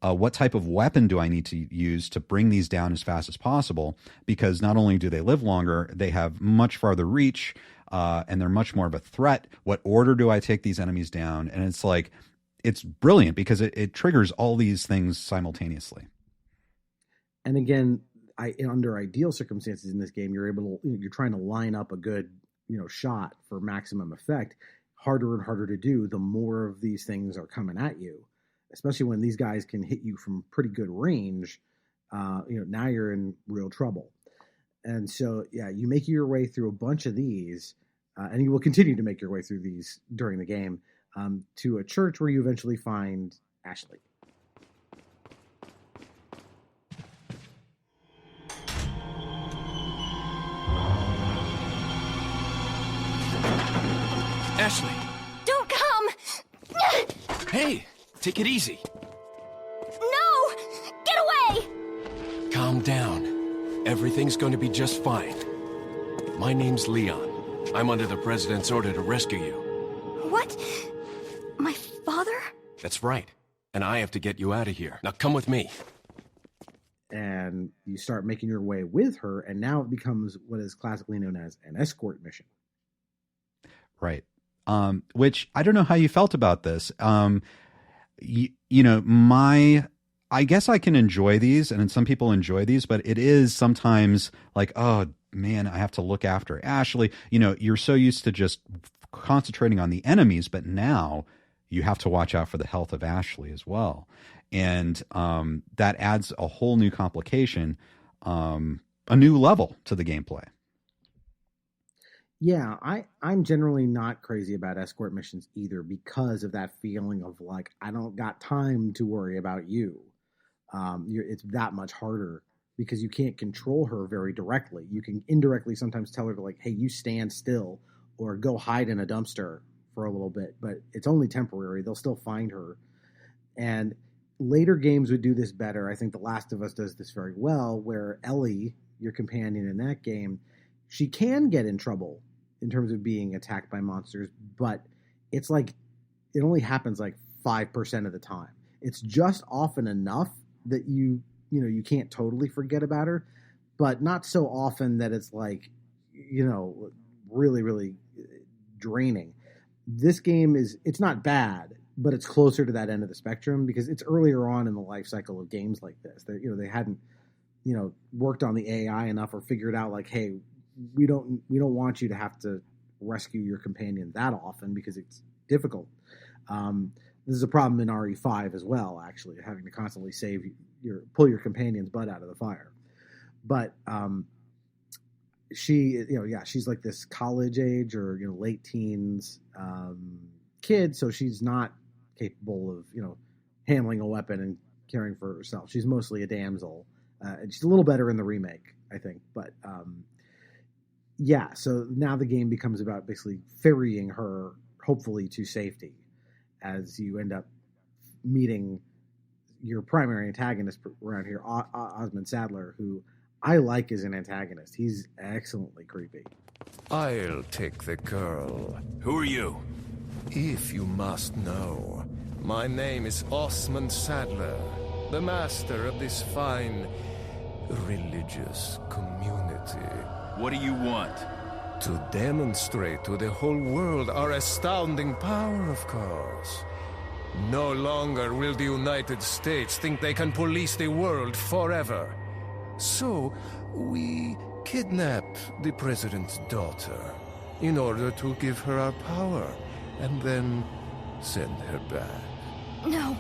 What type of weapon do I need to use to bring these down as fast as possible? Because not only do they live longer, they have much farther reach, and they're much more of a threat. What order do I take these enemies down? And it's like, it's brilliant because it triggers all these things simultaneously. And again, under ideal circumstances in this game, you're trying to line up a good, you know, shot for maximum effect. Harder and harder to do the more of these things are coming at you, especially when these guys can hit you from pretty good range. You know, now you're in real trouble. And so, you make your way through a bunch of these, and you will continue to make your way through these during the game, to a church where you eventually find Ashley. Ashley! Don't come! Hey! Take it easy. No! Get away! Calm down. Everything's going to be just fine. My name's Leon. I'm under the President's order to rescue you. What? My father? That's right. And I have to get you out of here. Now come with me. And you start making your way with her, and now it becomes what is classically known as an escort mission. Right. Which I don't know how you felt about this. You know, I guess I can enjoy these, and some people enjoy these, but it is sometimes like, oh man, I have to look after Ashley. You know, you're so used to just concentrating on the enemies, but now you have to watch out for the health of Ashley as well. And that adds a whole new complication, a new level to the gameplay. Yeah, I'm generally not crazy about escort missions either because of that feeling of like, I don't got time to worry about you. It's that much harder because you can't control her very directly. You can indirectly sometimes tell her to like, hey, you stand still or go hide in a dumpster for a little bit, but it's only temporary. They'll still find her. And later games would do this better. I think The Last of Us does this very well, where Ellie, your companion in that game, she can get in trouble in terms of being attacked by monsters, but it's like it only happens like 5% of the time. It's just often enough that you can't totally forget about her, but not so often that it's like, you know, really, really draining. This game it's not bad, but it's closer to that end of the spectrum because it's earlier on in the life cycle of games like this. They hadn't, you know, worked on the AI enough or figured out like, hey, we don't want you to have to rescue your companion that often because it's difficult. This is a problem in RE5 as well, actually, having to constantly pull your companion's butt out of the fire. But she, she's like this college age or late teens kid, so she's not capable of handling a weapon and caring for herself. She's mostly a damsel, and she's a little better in the remake, I think. But so now the game becomes about basically ferrying her, hopefully, to safety, as you end up meeting your primary antagonist around here, Osmond Sadler, who I like as an antagonist. He's excellently creepy. I'll take the girl. Who are you? If you must know, my name is Osmond Sadler, the master of this fine religious community. What do you want? To demonstrate to the whole world our astounding power, of course. No longer will the United States think they can police the world forever. So, we kidnapped the president's daughter in order to give her our power and then send her back. No.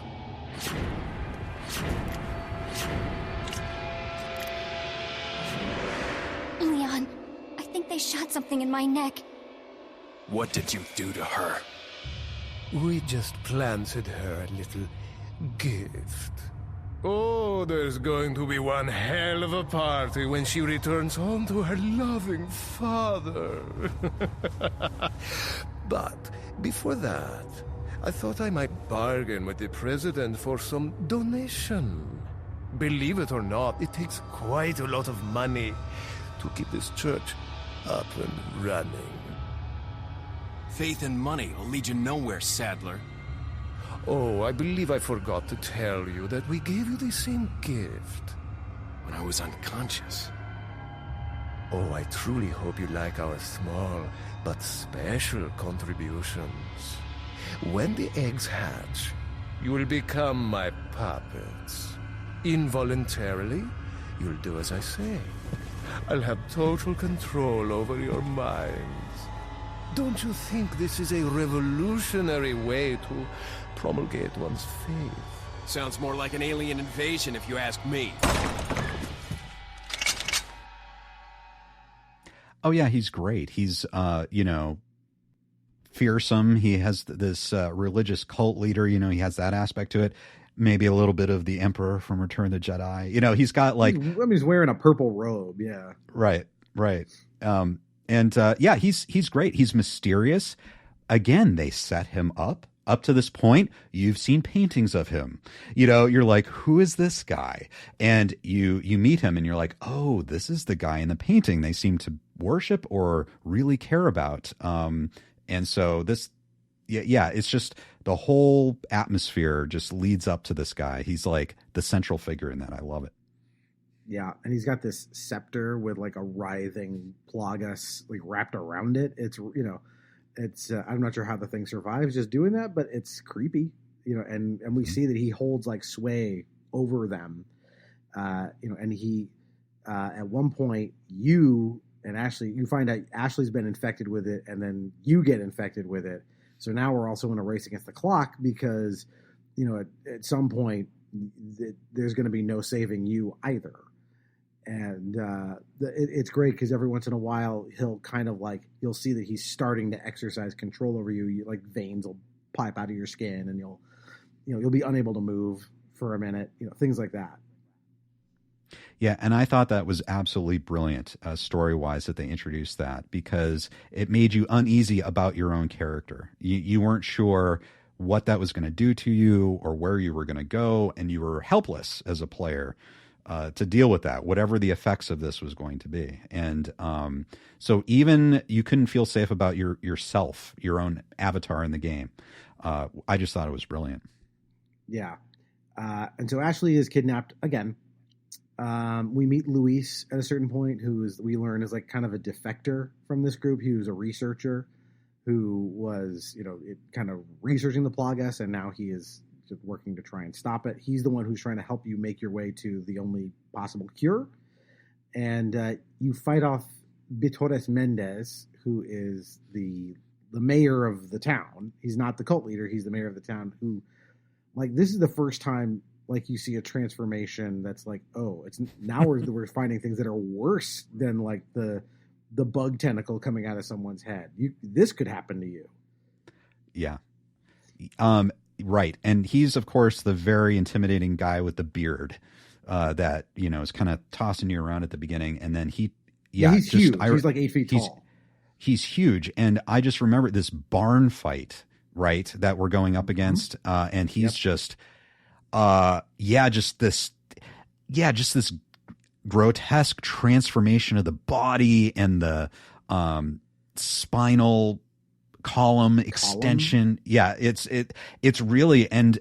Leon, I think they shot something in my neck. What did you do to her? We just planted her a little gift. Oh, there's going to be one hell of a party when she returns home to her loving father. But before that, I thought I might bargain with the president for some donation. Believe it or not, it takes quite a lot of money to keep this church up and running. Faith and money will lead you nowhere, Sadler. Oh, I believe I forgot to tell you that we gave you the same gift. When I was unconscious. Oh, I truly hope you like our small but special contributions. When the eggs hatch, you will become my puppets. Involuntarily, you'll do as I say. I'll have total control over your minds. Don't you think this is a revolutionary way to promulgate one's faith? Sounds more like an alien invasion if you ask me. Oh yeah, he's great. He's fearsome. He has this religious cult leader, he has that aspect to it. Maybe a little bit of the Emperor from Return of the Jedi. He's got like he's wearing a purple robe, yeah. Right. He's great. He's mysterious. Again, they set him up. Up to this point, you've seen paintings of him. You're like, who is this guy? And you meet him and you're like, oh, this is the guy in the painting they seem to worship or really care about. And so this, it's just the whole atmosphere just leads up to this guy. He's like the central figure in that. I love it. Yeah, and he's got this scepter with like a writhing plagas like wrapped around it. It's it's I'm not sure how the thing survives just doing that, but it's creepy. And we see that he holds like sway over them. And he at one point you find out Ashley's been infected with it, and then you get infected with it. So now we're also in a race against the clock because at some point there's going to be no saving you either. And it's great because every once in a while he'll kind of like you'll see that he's starting to exercise control over you. Like veins will pipe out of your skin, and you'll be unable to move for a minute. Things like that. Yeah, and I thought that was absolutely brilliant story-wise that they introduced that, because it made you uneasy about your own character. You weren't sure what that was going to do to you or where you were going to go, and you were helpless as a player to deal with that, whatever the effects of this was going to be. And so even you couldn't feel safe about yourself, your own avatar in the game. I just thought it was brilliant. Yeah. And so Ashley is kidnapped again. We meet Luis at a certain point, we learn is like kind of a defector from this group. He was a researcher who was, kind of researching the plagas, and now he is just working to try and stop it. He's the one who's trying to help you make your way to the only possible cure. And you fight off Bitores Mendez, who is the mayor of the town. He's not the cult leader. He's the mayor of the town who, like, this is the first time, like, you see a transformation that's like, oh, it's now we're finding things that are worse than, like, the bug tentacle coming out of someone's head. This could happen to you. Yeah. Right. And he's, of course, the very intimidating guy with the beard that, you know, is kind of tossing you around at the beginning. And then he's huge. He's like 8 feet tall. He's huge. And I just remember this barn fight, right, that we're going up against. And he's just this grotesque transformation of the body and the spinal column extension. Yeah, it's really, and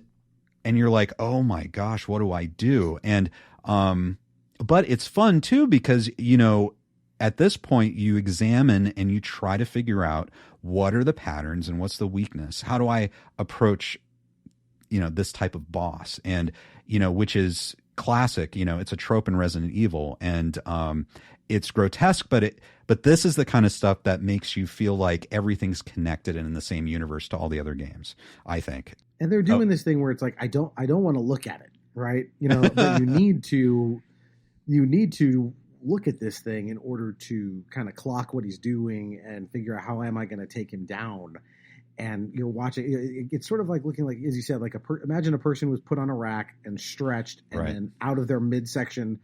you're like, oh my gosh, what do I do? And but it's fun too, because, you know, at this point you examine and you try to figure out what are the patterns and what's the weakness. How do I approach, you know, this type of boss? And, you know, which is classic, you know, it's a trope in Resident Evil, and it's grotesque, but this is the kind of stuff that makes you feel like everything's connected and in the same universe to all the other games, I think. And they're doing this thing where it's like, I don't want to look at it, right? You know, but you need to look at this thing in order to kind of clock what he's doing and figure out how am I going to take him down. And you're watching, it's sort of like looking like, as you said, like imagine a person was put on a rack and stretched, and then out of their midsection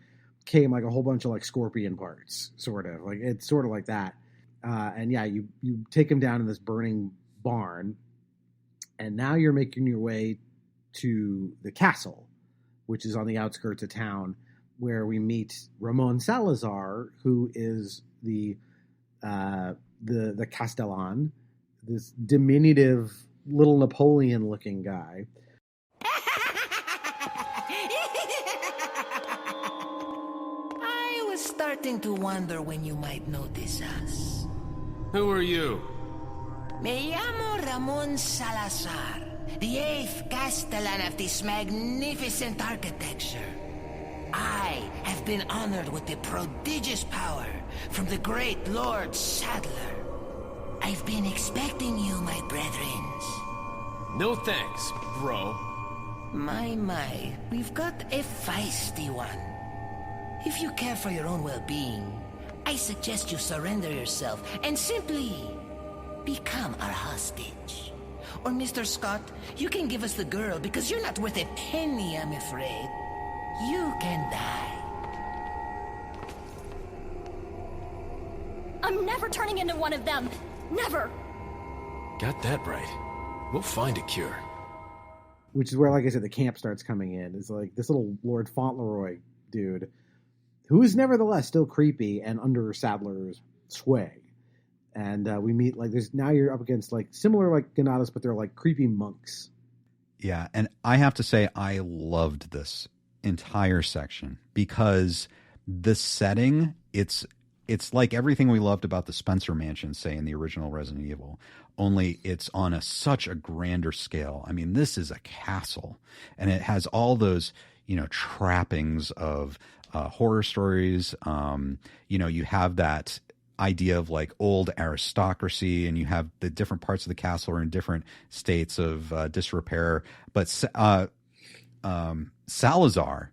came like a whole bunch of like scorpion parts, sort of like, it's sort of like that. And yeah, you take him down in this burning barn, and now you're making your way to the castle, which is on the outskirts of town, where we meet Ramon Salazar, who is the Castellan, this diminutive little Napoleon-looking guy. I was starting to wonder when you might notice us. Who are you? Me llamo Ramon Salazar, the 8th Castellan of this magnificent architecture. I have been honored with the prodigious power from the great Lord Sadler. I've been expecting you, my brethrens. No thanks, bro. My, we've got a feisty one. If you care for your own well-being, I suggest you surrender yourself and simply become our hostage. Or Mr. Scott, you can give us the girl because you're not worth a penny, I'm afraid. You can die. I'm never turning into one of them. Never. Got that right. We'll find a cure. Which is where, like I said, the camp starts coming in. It's like this little Lord Fauntleroy dude, who is nevertheless still creepy and under Sadler's sway. And we meet, like, now you're up against, like, similar, like, Ganadas, but they're, like, creepy monks. Yeah, and I have to say I loved this entire section because the setting, it's like everything we loved about the Spencer Mansion, say, in the original Resident Evil, only it's on such a grander scale. I mean, this is a castle, and it has all those, you know, trappings of horror stories. You know, you have that idea of like old aristocracy, and you have the different parts of the castle are in different states of disrepair. But Salazar,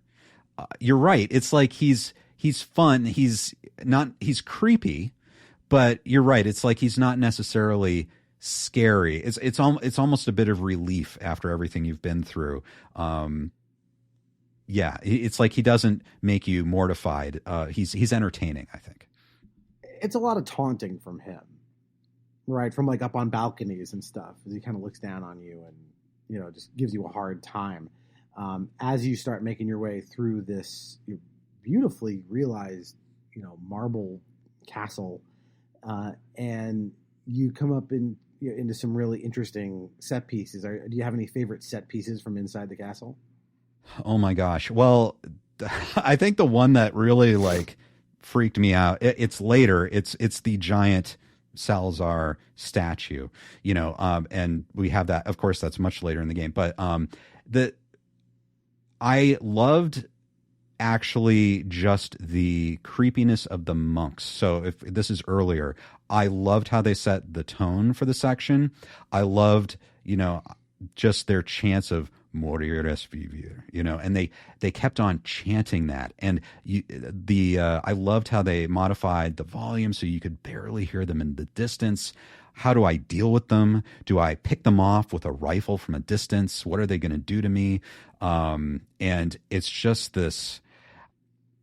you're right. It's like he's fun. He's creepy, but you're right. It's like he's not necessarily scary. It's almost a bit of relief after everything you've been through. Yeah, it's like he doesn't make you mortified. He's entertaining, I think. It's a lot of taunting from him, right? From like up on balconies and stuff, as he kind of looks down on you and, you know, just gives you a hard time. As you start making your way through this beautifully realized, you know, marble castle, and you come up into some really interesting set pieces. Do you have any favorite set pieces from inside the castle? Oh my gosh. Well, I think the one that really like freaked me out, it's later. It's the giant Salazar statue, you know, and we have that, of course, that's much later in the game, but I loved actually just the creepiness of the monks. So if this is earlier, I loved how they set the tone for the section. I loved, just their chants of Morir es vivir, and they kept on chanting that. And I loved how they modified the volume so you could barely hear them in the distance. How do I deal with them? Do I pick them off with a rifle from a distance? What are they going to do to me? And it's just this,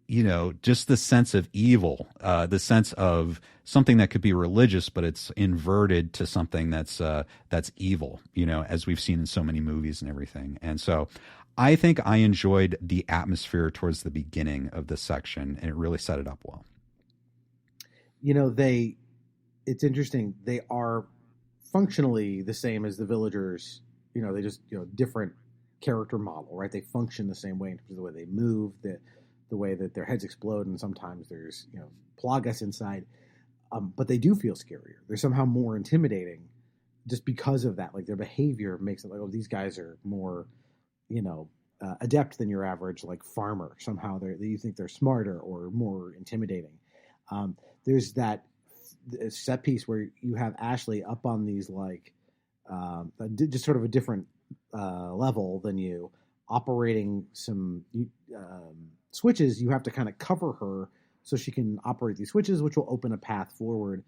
just the sense of evil, the sense of something that could be religious, but it's inverted to something that's evil, as we've seen in so many movies and everything. And so I think I enjoyed the atmosphere towards the beginning of this section, and it really set it up well. It's interesting. They are functionally the same as the villagers. They just, different character model, right? They function the same way in terms of the way they move, the way that their heads explode, and sometimes there's, plagas inside. But they do feel scarier. They're somehow more intimidating just because of that. Like their behavior makes it like, oh, these guys are more, adept than your average, like farmer. Somehow you think they're smarter or more intimidating. There's that set piece where you have Ashley up on these like just sort of a different level than you, operating some switches. You have to kind of cover her so she can operate these switches, which will open a path forward.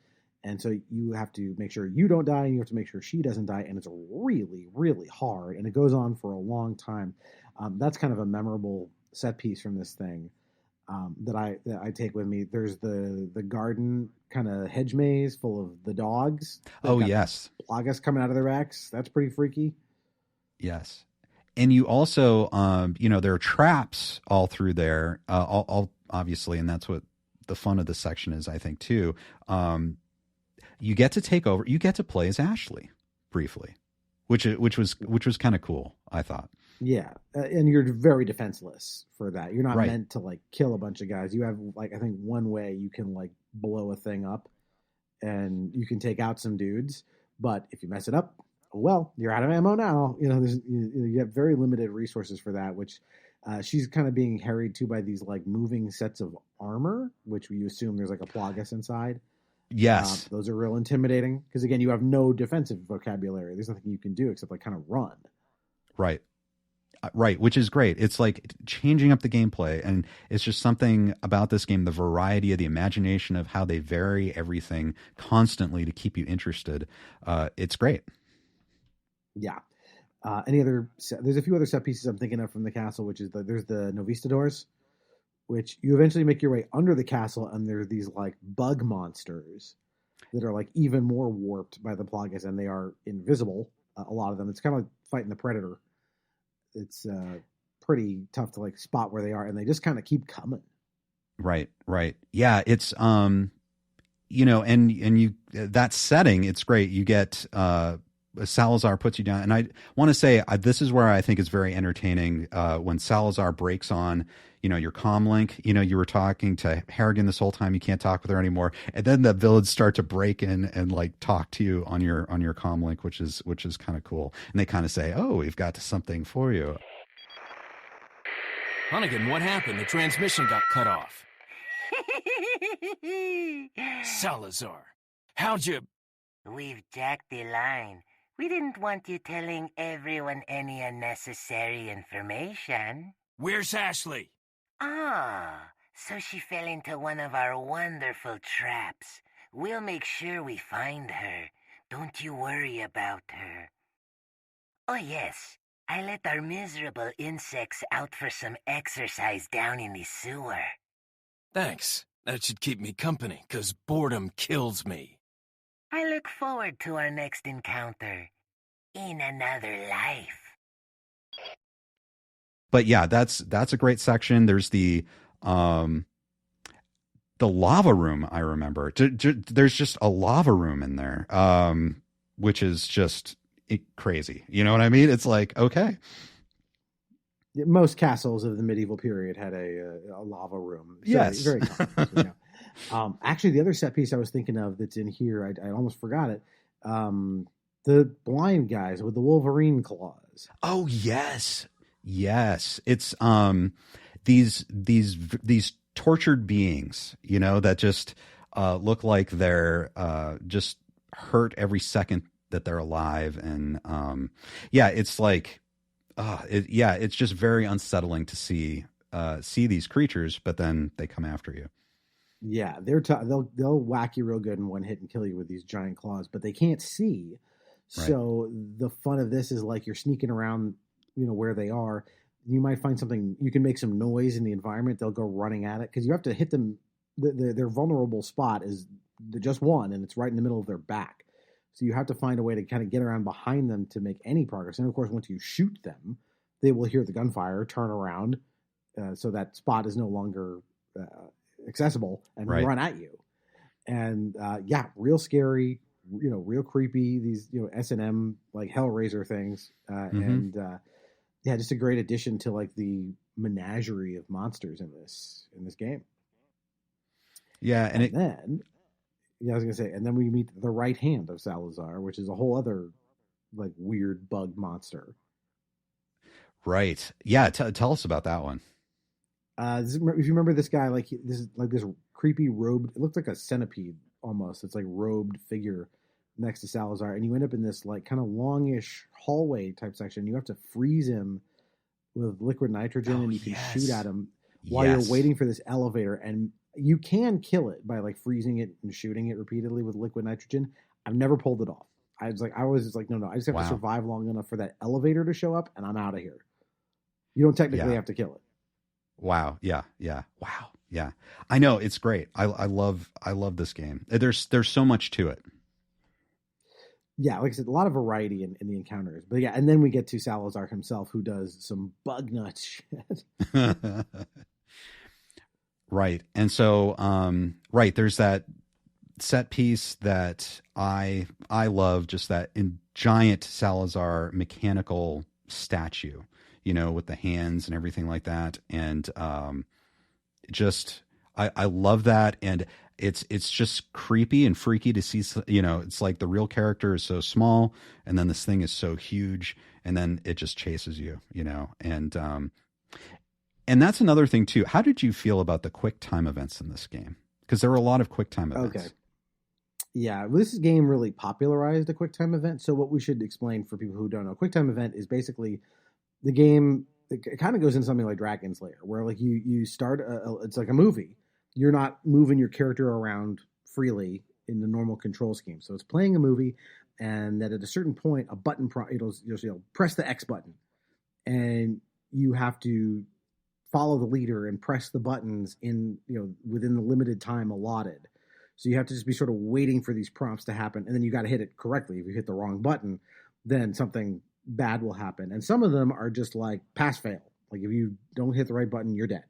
And so you have to make sure you don't die, and you have to make sure she doesn't die. And it's really, really hard, and it goes on for a long time. That's kind of a memorable set piece from this thing. That I take with me. There's the garden kind of hedge maze full of the dogs. Oh, yes. Plagas coming out of their backs. That's pretty freaky. Yes. And you also, there are traps all through there, all obviously, and that's what the fun of this section is, I think, too. You get to take over. You get to play as Ashley briefly, which was kind of cool, I thought. Yeah, and you're very defenseless for that. You're not right. meant to like kill a bunch of guys. You have like I think one way you can like blow a thing up, and you can take out some dudes. But if you mess it up, well, you're out of ammo now. You have very limited resources for that. Which she's kind of being harried to by these like moving sets of armor, which you assume there's like a plagas inside. Yes, those are real intimidating because again, you have no defensive vocabulary. There's nothing you can do except like kind of run. Right. Right, which is great. It's like changing up the gameplay, and it's just something about this game, the variety of the imagination of how they vary everything constantly to keep you interested. It's great. Yeah. There's a few other set pieces I'm thinking of from the castle, which is there's the Novistadors, which you eventually make your way under the castle, and there are these like bug monsters that are like even more warped by the plagas, and they are invisible. A lot of them. It's kind of like fighting the Predator. It's pretty tough to like spot where they are, and they just kind of keep coming. Right. Yeah, it's and you that setting, it's great. You get Salazar puts you down, and I want to say this is where I think it's very entertaining when Salazar breaks on your comm link. You were talking to Harrigan this whole time, you can't talk with her anymore, and then the village start to break in and like talk to you on your comm link, which is kind of cool. And they kind of say, "Oh, we've got something for you." Hunnigan, what happened? The transmission got cut off. Salazar, how'd you... We've jacked the line. We didn't want you telling everyone any unnecessary information. Where's Ashley? Ah, so she fell into one of our wonderful traps. We'll make sure we find her. Don't you worry about her. Oh yes, I let our miserable insects out for some exercise down in the sewer. Thanks. That should keep me company, 'cause boredom kills me. I look forward to our next encounter in another life. But yeah, that's a great section. There's the lava room. I remember there's just a lava room in there, which is just crazy. You know what I mean? It's like, okay. Most castles of the medieval period had a lava room. So yes. Very common. Actually, the other set piece I was thinking of that's in here, I almost forgot it. The blind guys with the Wolverine claws. Oh, yes. Yes. It's, these tortured beings, you know, that just look like they're just hurt every second that they're alive. And it's like, it's just very unsettling to see these creatures, but then they come after you. Yeah, they'll whack you real good in one hit and kill you with these giant claws, but they can't see. Right. So the fun of this is like you're sneaking around, you know, where they are. You might find something, you can make some noise in the environment. They'll go running at it because you have to hit them. Their vulnerable spot is just one, and it's right in the middle of their back. So you have to find a way to kind of get around behind them to make any progress. And of course, once you shoot them, they will hear the gunfire, turn around, so that spot is no longer accessible, and run at you. And real scary, you know, real creepy. These, you know, S&M like Hellraiser things, and just a great addition to like the menagerie of monsters in this game. Yeah, and then I was gonna say, and then we meet the right hand of Salazar, which is a whole other like weird bug monster. Right. Yeah. Tell us about that one. If you remember this guy, this creepy robed, it looked like a centipede almost. It's like robed figure next to Salazar, and you end up in this like kind of longish hallway type section. You have to freeze him with liquid nitrogen, and you can shoot at him while you're waiting for this elevator. And you can kill it by like freezing it and shooting it repeatedly with liquid nitrogen. I've never pulled it off. I was just like, no, I just have to survive long enough for that elevator to show up, and I'm out of here. You don't technically have to kill it. Wow. Yeah. Wow. Yeah. I know, it's great. I love this game. There's so much to it. Yeah, like I said, a lot of variety in the encounters. But yeah, and then we get to Salazar himself, who does some bug nut shit. Right. And so, there's that set piece that I love, just that giant Salazar mechanical statue, you know, with the hands and everything like that. And I love that. And it's just creepy and freaky to see, you know, it's like the real character is so small, and then this thing is so huge, and then it just chases you, you know. And that's another thing too. How did you feel about the quick time events in this game? Because there were a lot of quick time events. Okay. Yeah, this game really popularized a quick time event. So what we should explain for people who don't know, quick time event is basically the game. It kind of goes into something like Dragon's Lair, where like you start, it's like a movie. You're not moving your character around freely in the normal control scheme. So it's playing a movie, and that at a certain point, a button, you'll press the X button, and you have to follow the leader and press the buttons in, you know, within the limited time allotted. So you have to just be sort of waiting for these prompts to happen, and then you got to hit it correctly. If you hit the wrong button, then something bad will happen. And some of them are just like pass fail. Like if you don't hit the right button, you're dead.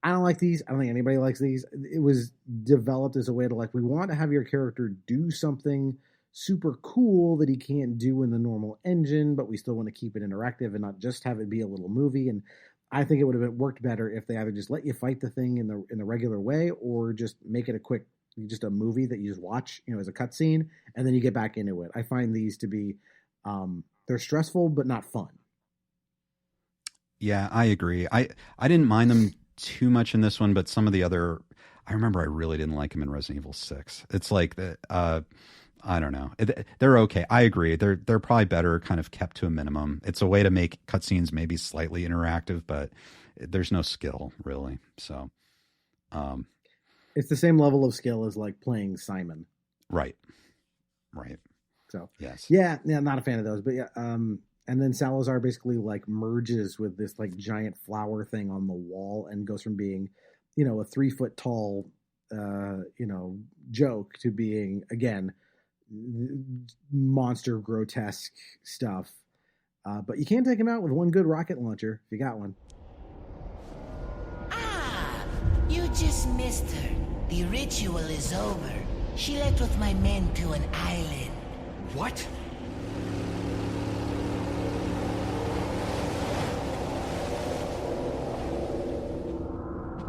I don't like these. I don't think anybody likes these. It was developed as a way to like, we want to have your character do something super cool that he can't do in the normal engine, but we still want to keep it interactive and not just have it be a little movie. And I think it would have worked better if they either just let you fight the thing in the regular way, or just make it just a movie that you just watch, you know, as a cutscene, and then you get back into it. I find these to be, they're stressful, but not fun. Yeah, I agree. I didn't mind them too much in this one, but some of the other, I remember I really didn't like them in Resident Evil 6. It's like I don't know. They're okay. I agree. They're probably better kind of kept to a minimum. It's a way to make cutscenes maybe slightly interactive, but there's no skill really. So, it's the same level of skill as like playing Simon. Right. So yes. Yeah, not a fan of those, but yeah. And then Salazar basically like merges with this like giant flower thing on the wall, and goes from being, you know, a 3 foot tall, you know, joke to being, again, monster grotesque stuff. But you can take him out with one good rocket launcher if you got one. Ah, you just missed her. The ritual is over. She left with my men to an island. What?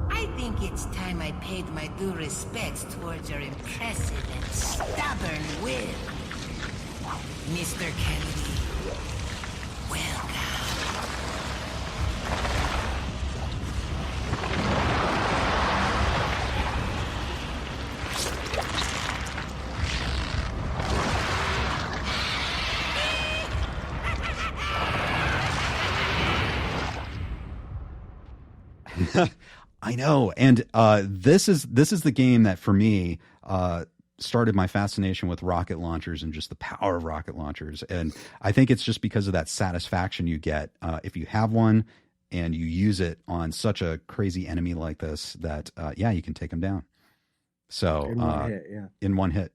I think it's time I paid my due respects towards your impressive and stubborn will. Mr. Kennedy, welcome. I know. And this is the game that for me started my fascination with rocket launchers and just the power of rocket launchers. And I think it's just because of that satisfaction you get if you have one and you use it on such a crazy enemy like this that, you can take them down. So in one hit.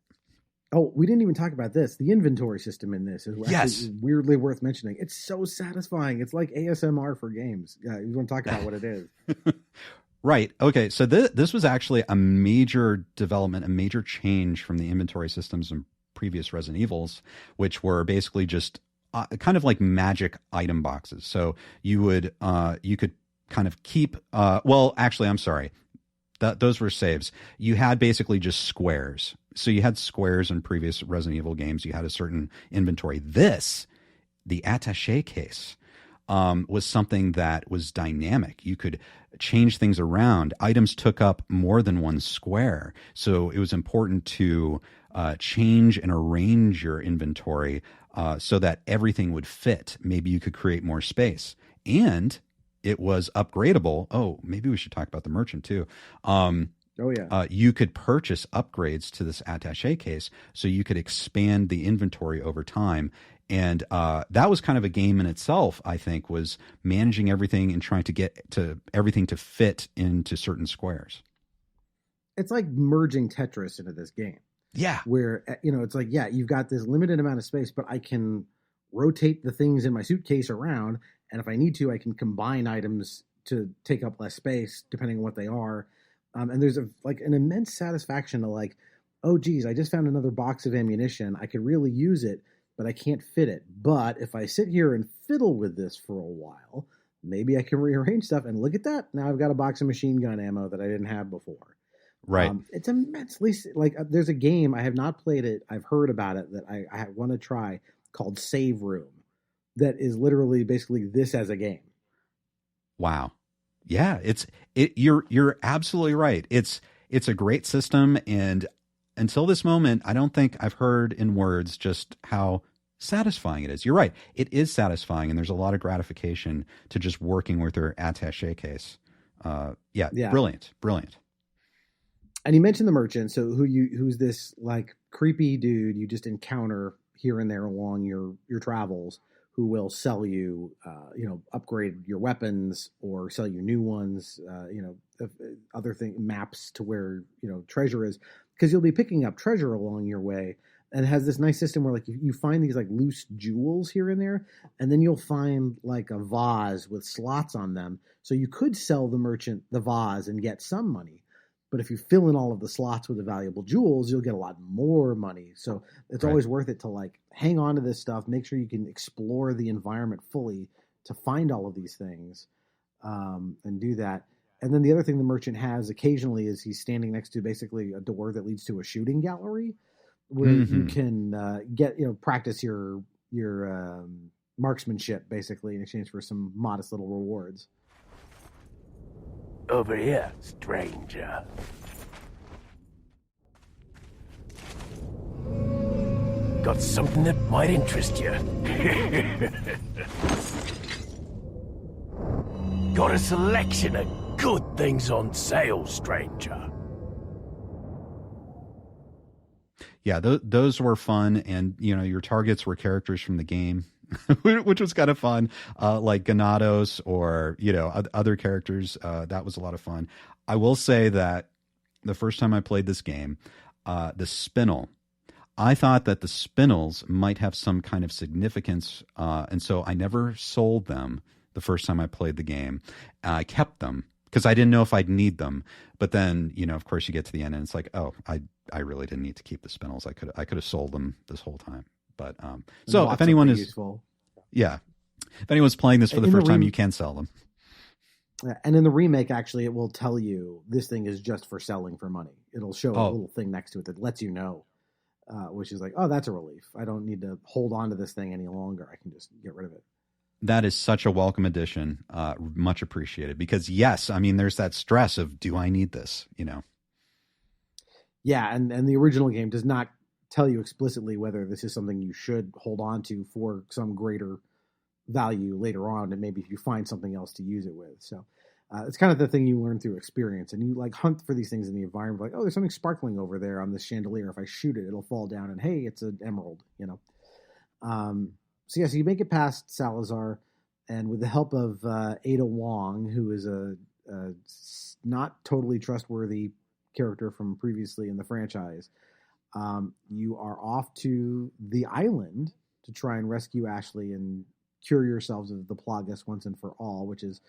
Oh, we didn't even talk about this. The inventory system in this is actually weirdly worth mentioning. It's so satisfying. It's like ASMR for games. You want to talk about what it is. Right. Okay. So this was actually a major development, a major change from the inventory systems in previous Resident Evils, which were basically just kind of like magic item boxes. So you could kind of keep, actually, I'm sorry. Those were saves. You had basically just squares. So you had squares in previous Resident Evil games. You had a certain inventory. The attaché case, was something that was dynamic. You could change things around. Items took up more than one square. So it was important to change and arrange your inventory so that everything would fit. Maybe you could create more space. And it was upgradable. Oh, maybe we should talk about the merchant too. You could purchase upgrades to this attaché case so you could expand the inventory over time. And that was kind of a game in itself, I think, was managing everything and trying to get to everything to fit into certain squares. It's like merging Tetris into this game. Yeah. Where, it's like, you've got this limited amount of space, but I can rotate the things in my suitcase around. And if I need to, I can combine items to take up less space, depending on what they are. And there's an immense satisfaction to like, oh, geez, I just found another box of ammunition. I could really use it, but I can't fit it. But if I sit here and fiddle with this for a while, maybe I can rearrange stuff. And look at that. Now I've got a box of machine gun ammo that I didn't have before. Right. It's immensely, there's a game, I have not played it, I've heard about it, that I want to try, called Save Room, that is literally basically this as a game. Wow. Yeah, you're absolutely right. It's a great system, and until this moment, I don't think I've heard in words just how satisfying it is. You're right. It is satisfying, and there's a lot of gratification to just working with your attaché case. Brilliant. And you mentioned the merchant, so who's this like creepy dude you just encounter here and there along your travels, who will sell you, upgrade your weapons or sell you new ones, other maps to where, treasure is, because you'll be picking up treasure along your way. And it has this nice system where like you find these like loose jewels here and there, and then you'll find like a vase with slots on them. So you could sell the merchant the vase and get some money. But if you fill in all of the slots with the valuable jewels, you'll get a lot more money. So it's always worth it to like hang on to this stuff, make sure you can explore the environment fully to find all of these things, and do that. And then the other thing the merchant has occasionally is he's standing next to basically a door that leads to a shooting gallery where you can get, practice your marksmanship basically in exchange for some modest little rewards. Over here, stranger. Got something that might interest you. Got a selection of good things on sale, stranger. Yeah, those were fun, and your targets were characters from the game, which was kind of fun, like Ganados or other characters. That was a lot of fun. I will say that the first time I played this game, the spinel, I thought that the spinels might have some kind of significance, and so I never sold them the first time I played the game. I kept them because I didn't know if I'd need them. But then, of course, you get to the end and it's like, oh, I really didn't need to keep the spinels. I could have sold them this whole time. But so if anyone is useful. Yeah, if anyone's playing this for the first time, you can sell them. And in the remake, actually, it will tell you this thing is just for selling for money. It'll show a little thing next to it that lets you know, which is like, oh, that's a relief. I don't need to hold on to this thing any longer. I can just get rid of it. That is such a welcome addition. Much appreciated. Because yes, I mean, there's that stress of, do I need this? Yeah, and the original game does not tell you explicitly whether this is something you should hold on to for some greater value later on, and maybe if you find something else to use it with. So It's kind of the thing you learn through experience, and you like hunt for these things in the environment. Like, oh, there's something sparkling over there on this chandelier. If I shoot it, it'll fall down, and hey, it's an emerald. So you make it past Salazar, and with the help of Ada Wong, who is a not totally trustworthy character from previously in the franchise, you are off to the island to try and rescue Ashley and cure yourselves of the Plagas once and for all, which is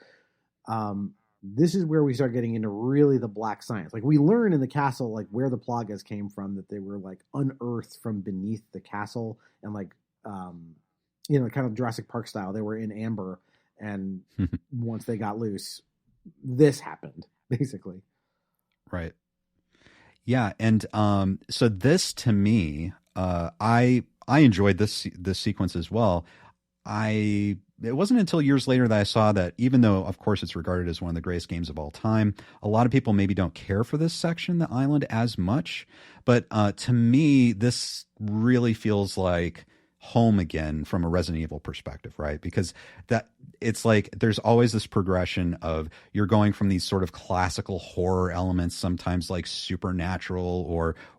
this is where we start getting into really the black science. Like, we learn in the castle, like, where the Plagas came from, that they were like unearthed from beneath the castle, and like kind of Jurassic Park style. They were in amber, and once they got loose, this happened, basically. Right. Yeah, and so this, to me, I enjoyed this sequence as well. It wasn't until years later that I saw that, even though, of course, it's regarded as one of the greatest games of all time, a lot of people maybe don't care for this section, the island, as much. But to me, this really feels like home again from a Resident Evil perspective, right? Because that it's like there's always this progression of you're going from these sort of classical horror elements, sometimes like supernatural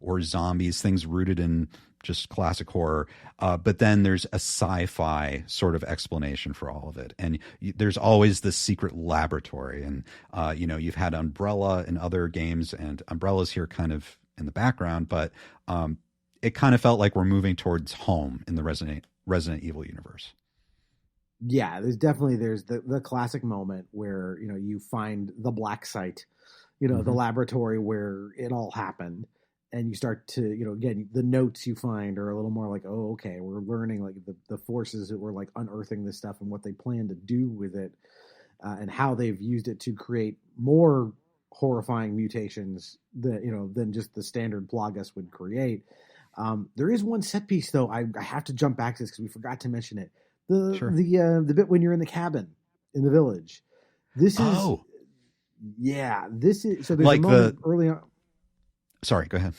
or zombies, things rooted in just classic horror, but then there's a sci-fi sort of explanation for all of it, and there's always this secret laboratory, and you've had Umbrella in other games, and Umbrella's here kind of in the background, but it kind of felt like we're moving towards home in the Resident Evil universe. Yeah, there's the classic moment where you find the black site, the laboratory where it all happened. And you start to, again, the notes you find are a little more like, oh, okay, we're learning like the forces that were like unearthing this stuff and what they plan to do with it, and how they've used it to create more horrifying mutations that, than just the standard Plagas would create. There is one set piece though. I have to jump back to this because we forgot to mention it. The bit when you're in the cabin in the village. This is so there's like a moment early on. Sorry, go ahead.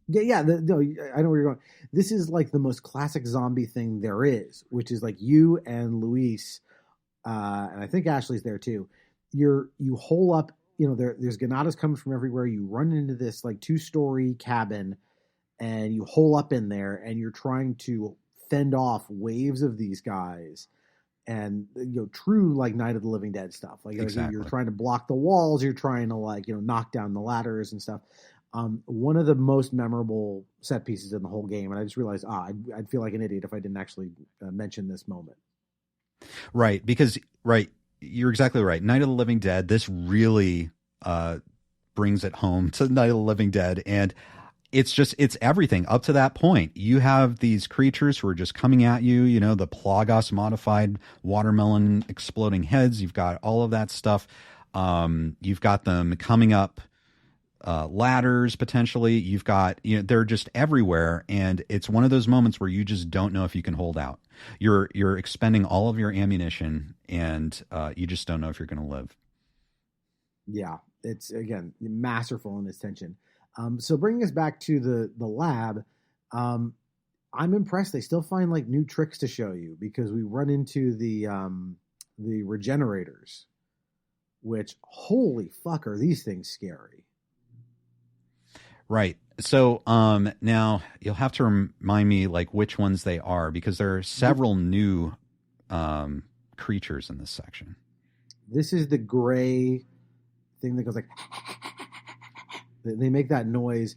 Yeah. No, I know where you're going. This is like the most classic zombie thing there is, which is like you and Luis, and I think Ashley's there too. You hole up. There's Ganadas coming from everywhere. You run into this like 2-story cabin, and you hole up in there, and you're trying to fend off waves of these guys. And true like Night of the Living Dead stuff. Like exactly. You're trying to block the walls. You're trying to knock down the ladders and stuff. One of the most memorable set pieces in the whole game, and I just realized, I'd feel like an idiot if I didn't actually mention this moment. Right, because you're exactly right. Night of the Living Dead. This really brings it home to Night of the Living Dead, and it's everything up to that point. You have these creatures who are just coming at you. The Plagas modified watermelon exploding heads. You've got all of that stuff. You've got them coming up. Ladders potentially. You've got they're just everywhere, and it's one of those moments where you just don't know if you can hold out. You're expending all of your ammunition, and you just don't know if you're going to live. Yeah, it's again masterful in its tension. So bringing us back to the lab, I'm impressed. They still find like new tricks to show you, because we run into the regenerators, which holy fuck are these things scary. Right. So now you'll have to remind me like which ones they are, because there are several new creatures in this section. This is the gray thing that goes like they make that noise,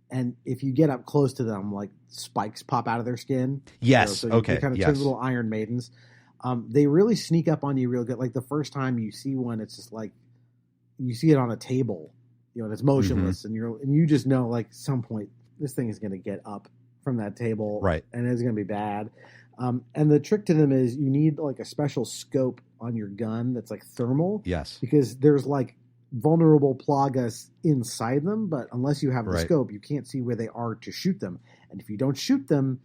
and if you get up close to them, like spikes pop out of their skin. Yes. So okay. Kind of yes. little Iron Maidens. They really sneak up on you real good. Like the first time you see one, it's just like you see it on a table. And it's motionless, and you just know like some point this thing is going to get up from that table, right? And it's going to be bad. And the trick to them is you need like a special scope on your gun that's like thermal, yes, because there's like vulnerable Plagas inside them, but unless you have the scope, you can't see where they are to shoot them. And if you don't shoot them,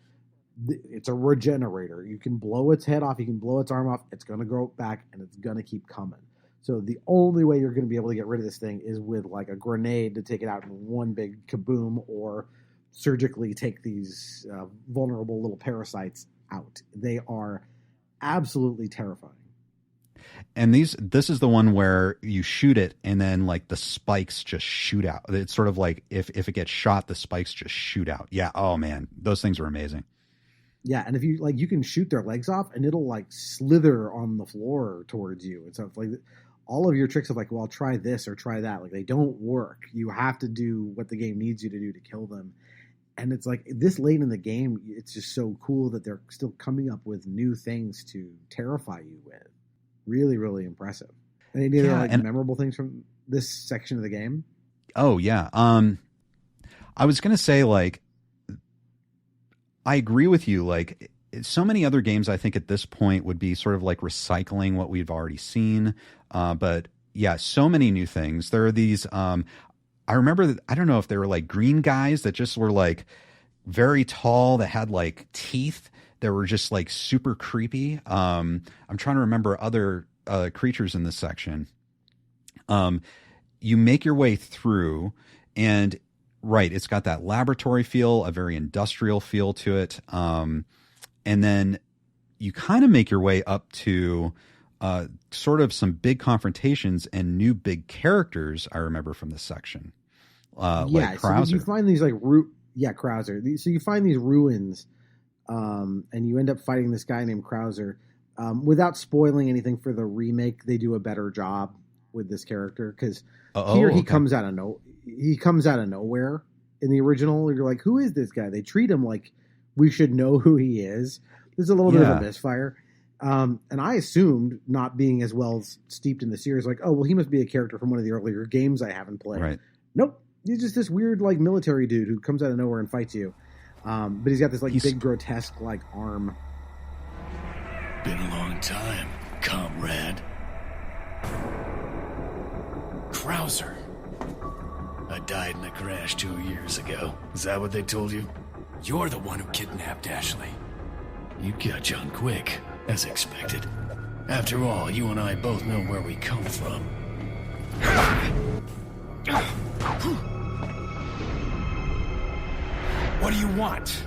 it's a regenerator. You can blow its head off, you can blow its arm off. It's going to grow back, and it's going to keep coming. So the only way you're going to be able to get rid of this thing is with like a grenade to take it out in one big kaboom, or surgically take these vulnerable little parasites out. They are absolutely terrifying. And this is the one where you shoot it and then like the spikes just shoot out. It's sort of like if it gets shot, the spikes just shoot out. Yeah. Oh man, those things are amazing. Yeah, and if you like, you can shoot their legs off, and it'll like slither on the floor towards you. And so, like, all of your tricks of like, well, try this or try that, like they don't work. You have to do what the game needs you to do to kill them. And it's like this late in the game, it's just so cool that they're still coming up with new things to terrify you with. Really, really impressive. And any other memorable things from this section of the game? Oh yeah, I was gonna say like. I agree with you. Like so many other games, I think at this point would be sort of like recycling what we've already seen. But yeah, so many new things. There are these, I remember that, I don't know if they were like green guys that just were like very tall, that had like teeth that were just like super creepy. I'm trying to remember other creatures in this section. You make your way through and right, it's got that laboratory feel, a very industrial feel to it. And then you kind of make your way up to sort of some big confrontations and new big characters, I remember from this section. Like Krauser. So you find these like Krauser. So you find these ruins and you end up fighting this guy named Krauser. Without spoiling anything for the remake, they do a better job with this character because he comes out of nowhere in the original. You're like, who is this guy? They treat him like we should know who he is. There's a little bit of a misfire. And I assumed, not being as well steeped in the series, like, oh, well, he must be a character from one of the earlier games I haven't played. Right. Nope. He's just this weird, like, military dude who comes out of nowhere and fights you. But he's got this, like, big, grotesque, like, arm. Been a long time, comrade. Krauser. I died in a crash 2 years ago. Is that what they told you? You're the one who kidnapped Ashley. You catch on quick, as expected. After all, you and I both know where we come from. What do you want?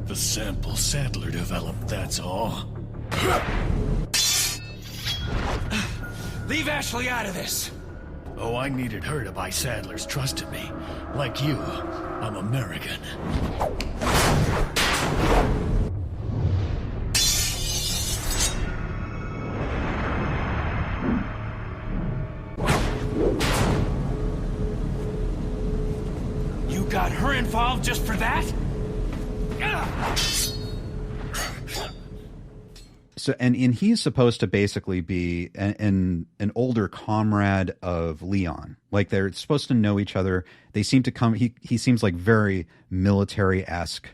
The sample Sadler developed, that's all. Leave Ashley out of this! Oh, I needed her to buy Sadler's trust in me. Like you, I'm American. You got her involved just for that? So, and he's supposed to basically be an older comrade of Leon. Like they're supposed to know each other. They seem to come. He seems like very military-esque.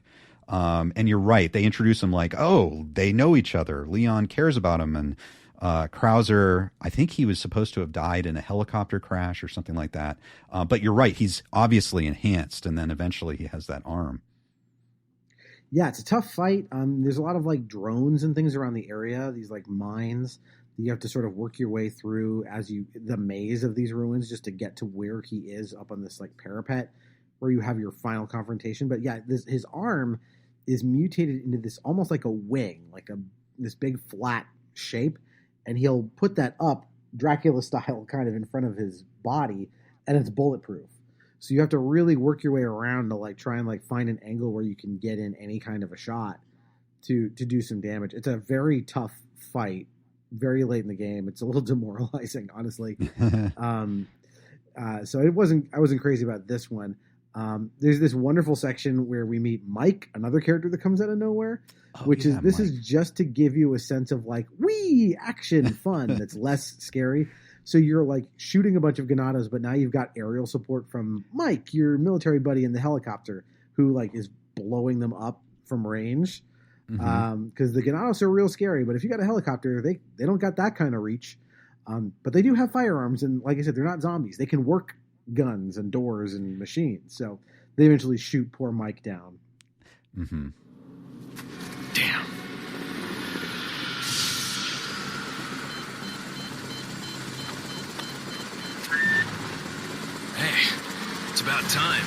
And you're right. They introduce him like, oh, they know each other. Leon cares about him. And Krauser, I think he was supposed to have died in a helicopter crash or something like that. But you're right. He's obviously enhanced. And then eventually he has that arm. Yeah, it's a tough fight. There's a lot of like drones and things around the area. These like mines that you have to sort of work your way through the maze of these ruins just to get to where he is up on this like parapet where you have your final confrontation. But yeah, his arm is mutated into this almost like a wing, like this big flat shape, and he'll put that up Dracula style kind of in front of his body, and it's bulletproof. So you have to really work your way around to like try and like find an angle where you can get in any kind of a shot to do some damage. It's a very tough fight, very late in the game. It's a little demoralizing, honestly. So I wasn't crazy about this one. There's this wonderful section where we meet Mike, another character that comes out of nowhere, this is just to give you a sense of like, wee, action, fun. That's less scary. So you're like shooting a bunch of Ganados, but now you've got aerial support from Mike, your military buddy in the helicopter, who like is blowing them up from range. Because the Ganados are real scary, but if you got a helicopter, they don't got that kind of reach. But they do have firearms, and like I said, they're not zombies. They can work guns and doors and machines. So they eventually shoot poor Mike down. Mm-hmm. Damn. Hey, it's about time.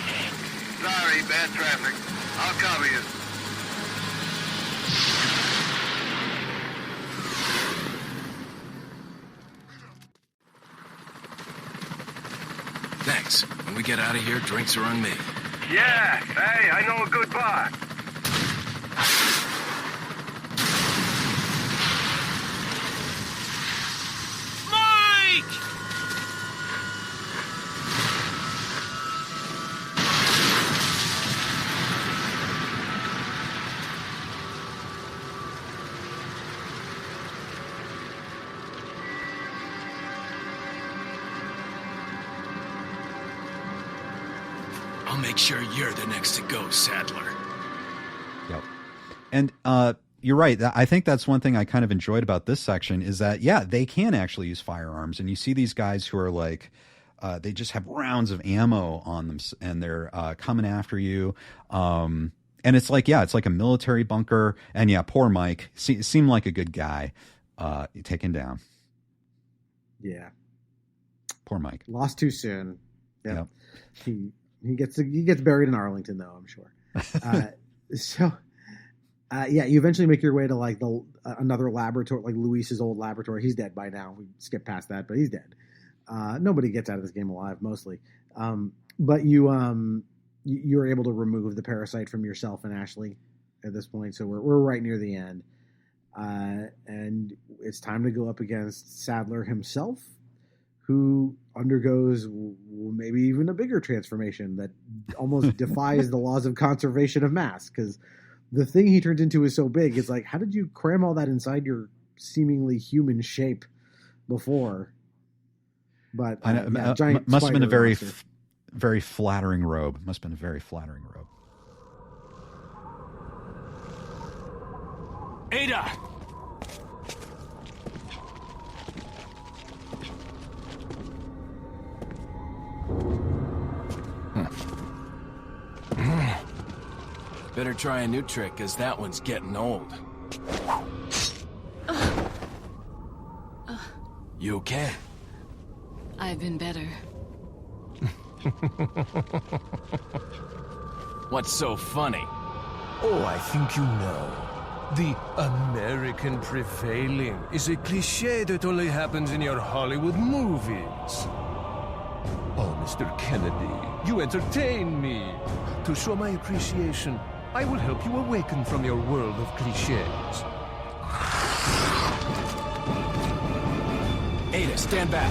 Sorry, bad traffic. I'll cover you. thanks. When we get out of here, drinks are on me. Yeah, hey, I know a good bar. Mike! I'll make sure you're the next to go, Sadler. Yep. And you're right. I think that's one thing I kind of enjoyed about this section is that, yeah, they can actually use firearms. And you see these guys who are like, they just have rounds of ammo on them and they're coming after you. And it's like, yeah, it's like a military bunker. And yeah, poor Mike seemed like a good guy taken down. Yeah. Poor Mike. Lost too soon. Yep. He gets buried in Arlington, though, I'm sure. Yeah, you eventually make your way to like another laboratory, like Luis's old laboratory. He's dead by now. We skipped past that, but he's dead. Nobody gets out of this game alive, mostly. But you're able to remove the parasite from yourself and Ashley at this point. So we're right near the end, and it's time to go up against Sadler himself, who undergoes maybe even a bigger transformation that almost defies the laws of conservation of mass, because the thing he turned into is so big. It's like, how did you cram all that inside your seemingly human shape before? But I know, giant must have been a very, monster. very flattering robe. Must have been a very flattering robe. Ada! Better try a new trick, because that one's getting old. You okay? I've been better. What's so funny? Oh, I think you know. The American prevailing is a cliché that only happens in your Hollywood movies. Oh, Mr. Kennedy, you entertain me. To show my appreciation, I will help you awaken from your world of clichés. Ada, stand back.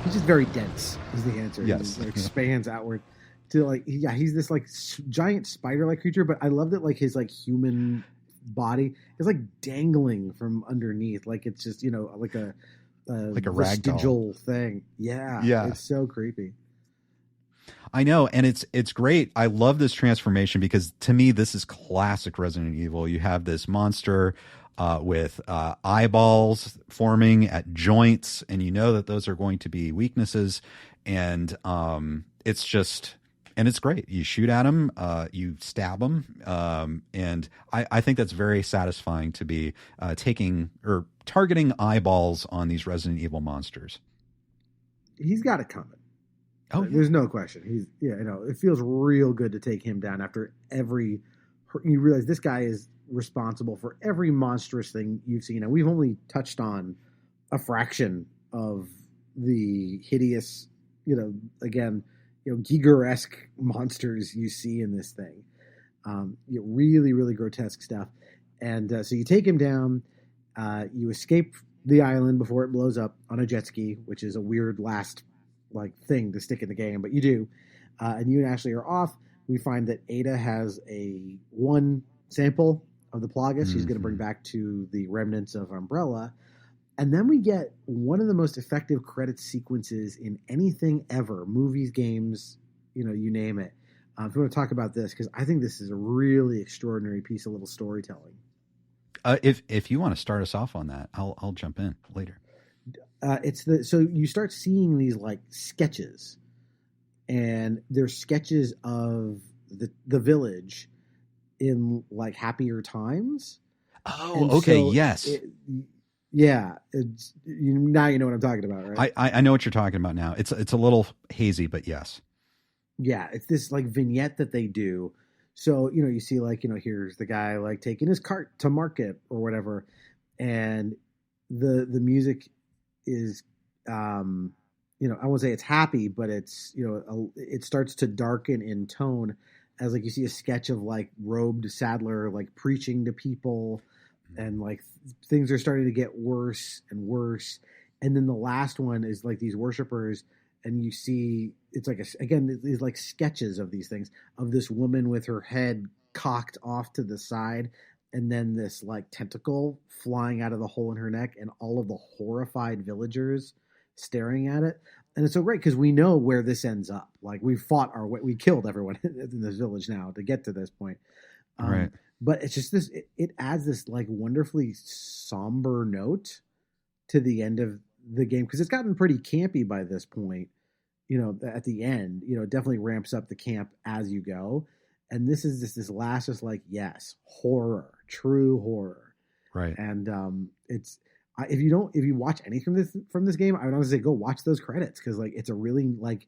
He's just very dense is the answer. Yes. He expands outward to like, yeah, he's this like giant spider-like creature, but I love that like his like human body is like dangling from underneath. Like it's just, like a rag doll vestigial thing. Yeah. Yeah. It's so creepy. I know, and it's great. I love this transformation because to me, this is classic Resident Evil. You have this monster with eyeballs forming at joints, and you know that those are going to be weaknesses. And it's great. You shoot at him, you stab him, and I think that's very satisfying to be taking or targeting eyeballs on these Resident Evil monsters. He's got it coming. Oh, yeah. There's no question. It feels real good to take him down after every. You realize this guy is responsible for every monstrous thing you've seen, and we've only touched on a fraction of the hideous, Giger-esque monsters you see in this thing. Really, really grotesque stuff. And so you take him down. You escape the island before it blows up on a jet ski, which is a weird last thing to stick in the game, but you do. And you and Ashley are off. We find that Ada has one sample of the Plagas she's going to bring back to the remnants of Umbrella. And then we get one of the most effective credit sequences in anything ever, movies, games, you name it. If you want to talk about this, because I think this is a really extraordinary piece of little storytelling. If you want to start us off on that, I'll jump in later. So you start seeing these sketches, and they're sketches of the village in happier times. Oh, okay, yes. Yeah, now you know what I'm talking about, right? I know what you're talking about now. It's a little hazy, but yes. Yeah, it's this like vignette that they do. So, you see like, here's the guy like taking his cart to market or whatever. And the music is, I won't say it's happy, but it's, it starts to darken in tone as like you see a sketch of like robed saddler like preaching to people, and like things are starting to get worse and worse. And then the last one is like these worshipers, and you see it's like again these like sketches of these things of this woman with her head cocked off to the side, and then this like tentacle flying out of the hole in her neck, and all of the horrified villagers staring at it. And it's so great because we know where this ends up. Like we fought our way, we killed everyone in this village now to get to this point. Right. But it's just this, it adds this like wonderfully somber note to the end of the game, because it's gotten pretty campy by this point. At the end, it definitely ramps up the camp as you go. And this is this last, just like, yes, horror, true horror. Right. And it's, if you watch anything from this game, I would honestly say go watch those credits, because like it's a really like,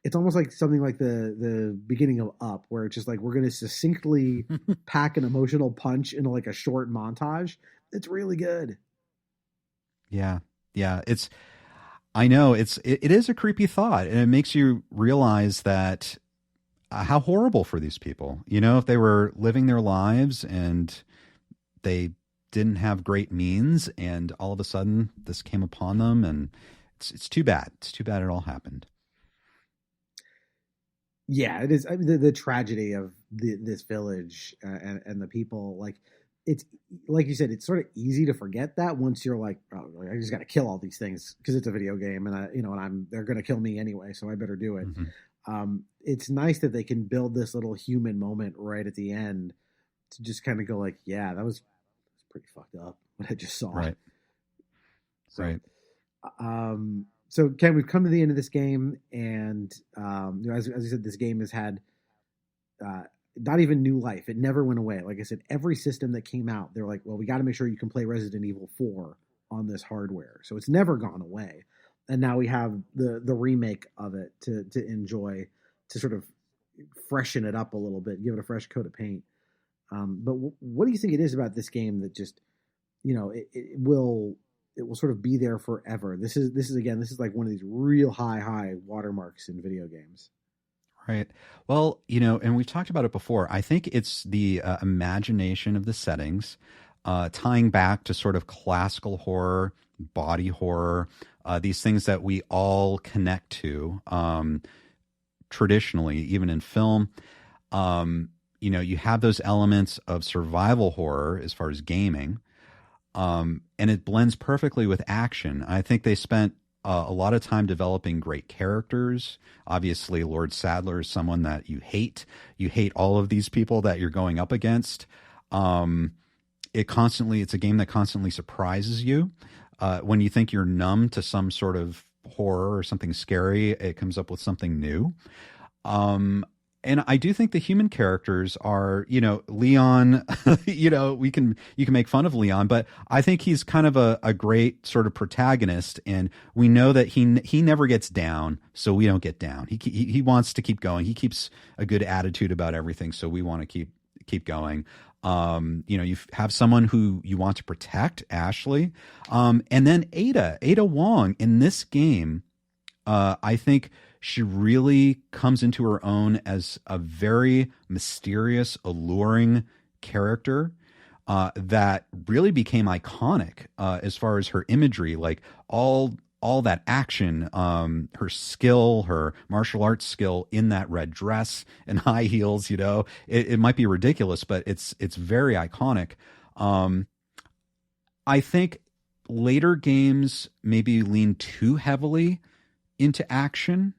it's almost like something like the beginning of Up, where it's just like we're going to succinctly pack an emotional punch into like a short montage. It's really good. Yeah. I know it is a creepy thought, and it makes you realize that how horrible for these people. If they were living their lives and they didn't have great means, and all of a sudden this came upon them, and it's too bad. It's too bad it all happened. Yeah, it is. I mean, the tragedy of this village and the people, like, it's like you said, it's sort of easy to forget that once you're like, oh, I just got to kill all these things because it's a video game, and they're going to kill me anyway, so I better do it. Mm-hmm. It's nice that they can build this little human moment right at the end to just kind of go like, yeah, that was pretty fucked up what I just saw. Right. So, right. So, Ken, we've come to the end of this game, and as you said, this game has had not even new life. It never went away. Like I said, every system that came out, they're like, well, we got to make sure you can play Resident Evil 4 on this hardware. So it's never gone away. And now we have the remake of it to enjoy, to sort of freshen it up a little bit, give it a fresh coat of paint. But what do you think it is about this game that just, it will sort of be there forever? This is like one of these real high watermarks in video games. Right. Well, and we've talked about it before. I think it's the imagination of the settings, tying back to sort of classical horror, body horror, these things that we all connect to traditionally, even in film. You have those elements of survival horror as far as gaming, and it blends perfectly with action. I think they spent a lot of time developing great characters. Obviously, Lord Sadler is someone that you hate. You hate all of these people that you're going up against. It's a game that constantly surprises you. When you think you're numb to some sort of horror or something scary, it comes up with something new. And I do think the human characters are, Leon, you can make fun of Leon, but I think he's kind of a great sort of protagonist, and we know that he never gets down, so we don't get down. He wants to keep going. He keeps a good attitude about everything, so we want to keep going. You have someone who you want to protect, Ashley, and then Ada Wong in this game. I think she really comes into her own as a very mysterious, alluring character that really became iconic as far as her imagery, like all that action, her skill, her martial arts skill in that red dress and high heels. It might be ridiculous, but it's very iconic. I think later games maybe lean too heavily into action.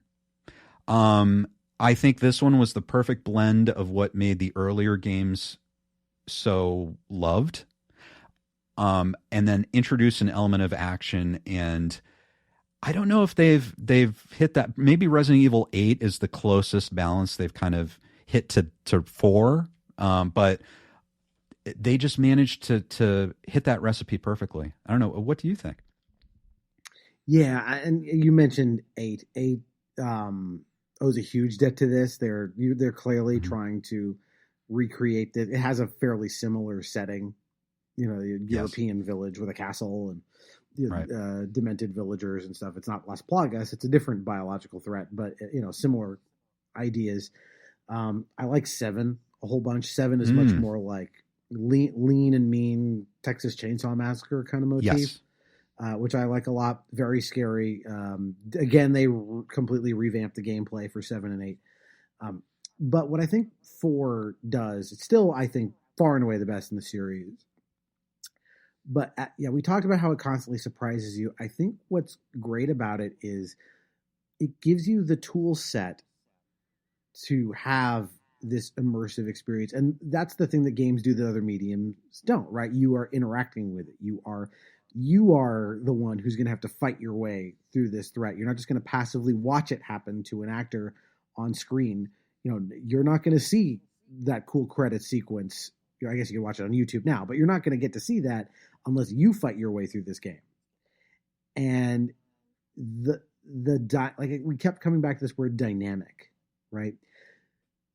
I think this one was the perfect blend of what made the earlier games so loved, and then introduce an element of action. And I don't know if they've hit that. Maybe Resident Evil 8 is the closest balance they've kind of hit to 4. But they just managed to hit that recipe perfectly. I don't know. What do you think? Yeah, and you mentioned 8. 8 owes a huge debt to this. They're clearly trying to recreate it. It has a fairly similar setting, the European village with a castle and demented villagers and stuff. It's not Las Plagas. It's a different biological threat, but similar ideas. I like 7 a whole bunch. 7 is much more like lean and mean Texas Chainsaw Massacre kind of motif, which I like a lot. Very scary. Again, they completely revamped the gameplay for 7 and 8. But what I think 4 does, it's still, I think, far and away the best in the series. But we talked about how it constantly surprises you. I think what's great about it is it gives you the tool set to have this immersive experience. And that's the thing that games do that other mediums don't, right? You are interacting with it. You are the one who's going to have to fight your way through this threat. You're not just going to passively watch it happen to an actor on screen. You're not going to see that cool credit sequence. I guess you can watch it on YouTube now, but you're not going to get to see that unless you fight your way through this game. And we kept coming back to this word dynamic, right?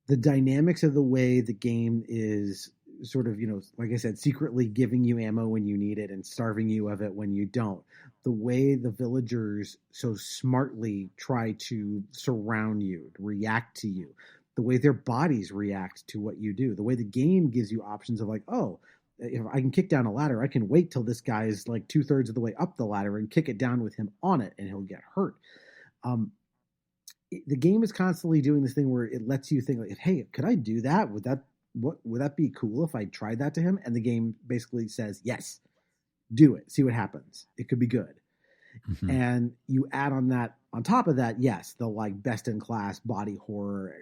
The dynamics of the way the game is sort of, like I said, secretly giving you ammo when you need it and starving you of it when you don't. The way the villagers so smartly try to surround you, to react to you, the way their bodies react to what you do, the way the game gives you options of like, oh, if I can kick down a ladder, I can wait till this guy is like 2/3 of the way up the ladder and kick it down with him on it and he'll get hurt. The game is constantly doing this thing where it lets you think like, hey, could I do that? Would that be cool if I tried that to him? And the game basically says, yes, do it. See what happens. It could be good. Mm-hmm. And you add on top of that, yes, the like best in class body horror,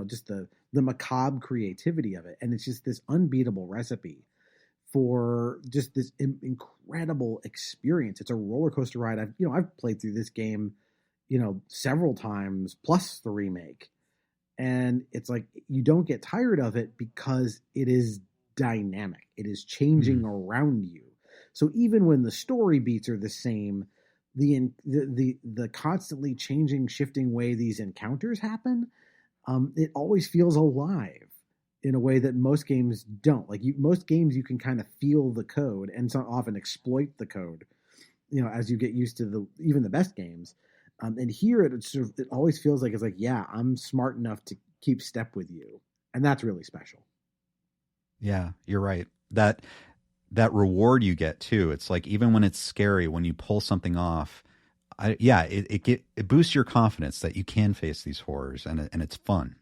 just the macabre creativity of it. And it's just this unbeatable recipe for just this incredible experience. It's a roller coaster ride. I've played through this game, several times plus the remake. And it's like, you don't get tired of it because it is dynamic. It is changing around you. So even when the story beats are the same, the constantly changing, shifting way these encounters happen, it always feels alive in a way that most games don't. Like most games, you can kind of feel the code and so often exploit the code, as you get used to even the best games. And here it always feels like it's like, yeah, I'm smart enough to keep step with you. And that's really special. Yeah, you're right. That reward you get too. It's like, even when it's scary, when you pull something off, it boosts your confidence that you can face these horrors and it's fun.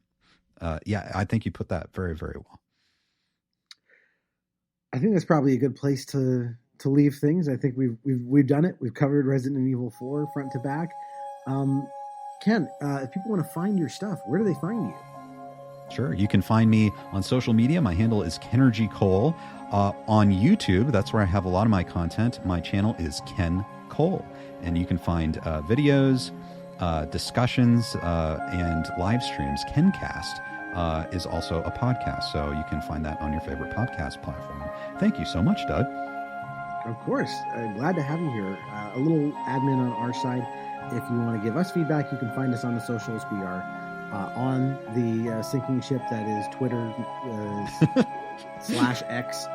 I think you put that very, very well. I think that's probably a good place to leave things. I think we've done it. We've covered Resident Evil 4 front to back. Ken, if people want to find your stuff, where do they find you? Sure. You can find me on social media. My handle is Kenergy Cole. On YouTube, that's where I have a lot of my content. My channel is Ken Cole. And you can find videos, discussions, and live streams. KenCast is also a podcast, so you can find that on your favorite podcast platform. Thank you so much, Doug. Of course. Glad to have you here. A little admin on our side. If you want to give us feedback, you can find us on the socials. We are on the sinking ship that is Twitter /X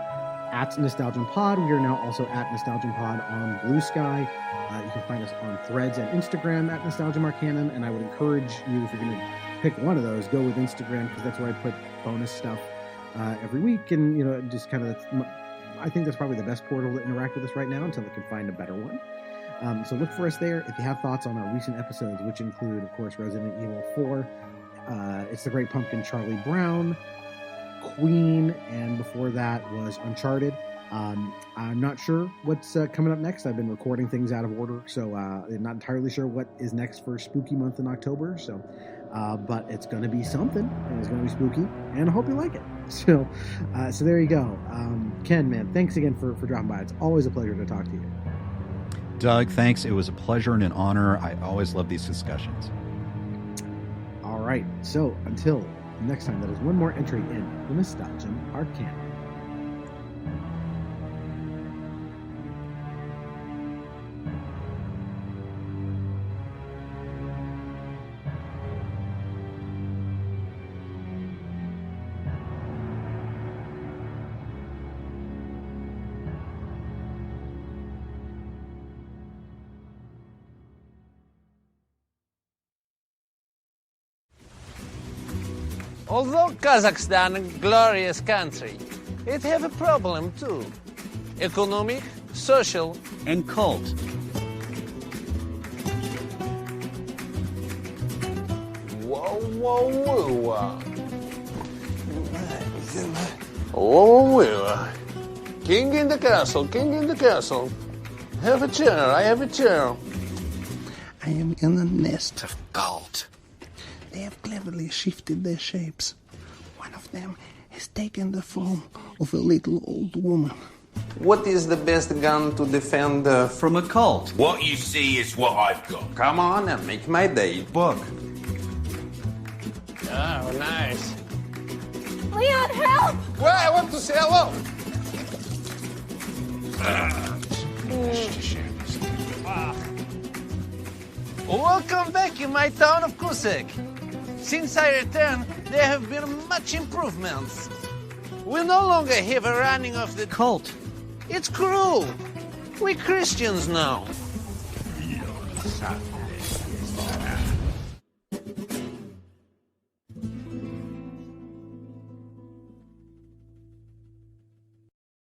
@NostalgianPod. We are now also @NostalgianPod on BlueSky. You can find us on Threads and Instagram @NostalgiaMarcanum. And I would encourage you, if you're going to pick one of those, go with Instagram, because that's where I put bonus stuff every week. And, just kind of, I think that's probably the best portal to interact with us right now until we can find a better one. So look for us there. If you have thoughts on our recent episodes, which include, of course, Resident Evil 4, It's the Great Pumpkin, Charlie Brown, Queen, and before that was Uncharted. I'm not sure what's coming up next. I've been recording things out of order, so I'm not entirely sure what is next for spooky month in October. So, but it's going to be something, and it's going to be spooky, and I hope you like it. So there you go. Ken, man, thanks again for dropping by. It's always a pleasure to talk to you. Doug, thanks. It was a pleasure and an honor. I always love these discussions. All right. So until next time, that is one more entry in the Nostalgian Arcana. Although Kazakhstan a glorious country, it have a problem too. Economic, social, and cult. Whoa, whoa, whoa. Whoa, whoa. King in the castle, king in the castle. Have a chair, I have a chair. I am in a nest of cult. They have cleverly shifted their shapes. One of them has taken the form of a little old woman. What is the best gun to defend from a cult? What you see is what I've got. Come on and make my day. Book. Oh, nice. Leon, help! Well, I want to say hello. Welcome back in my town of Kusek. Since I returned, there have been much improvements. We no longer have a running of the cult. It's cruel. We're Christians now.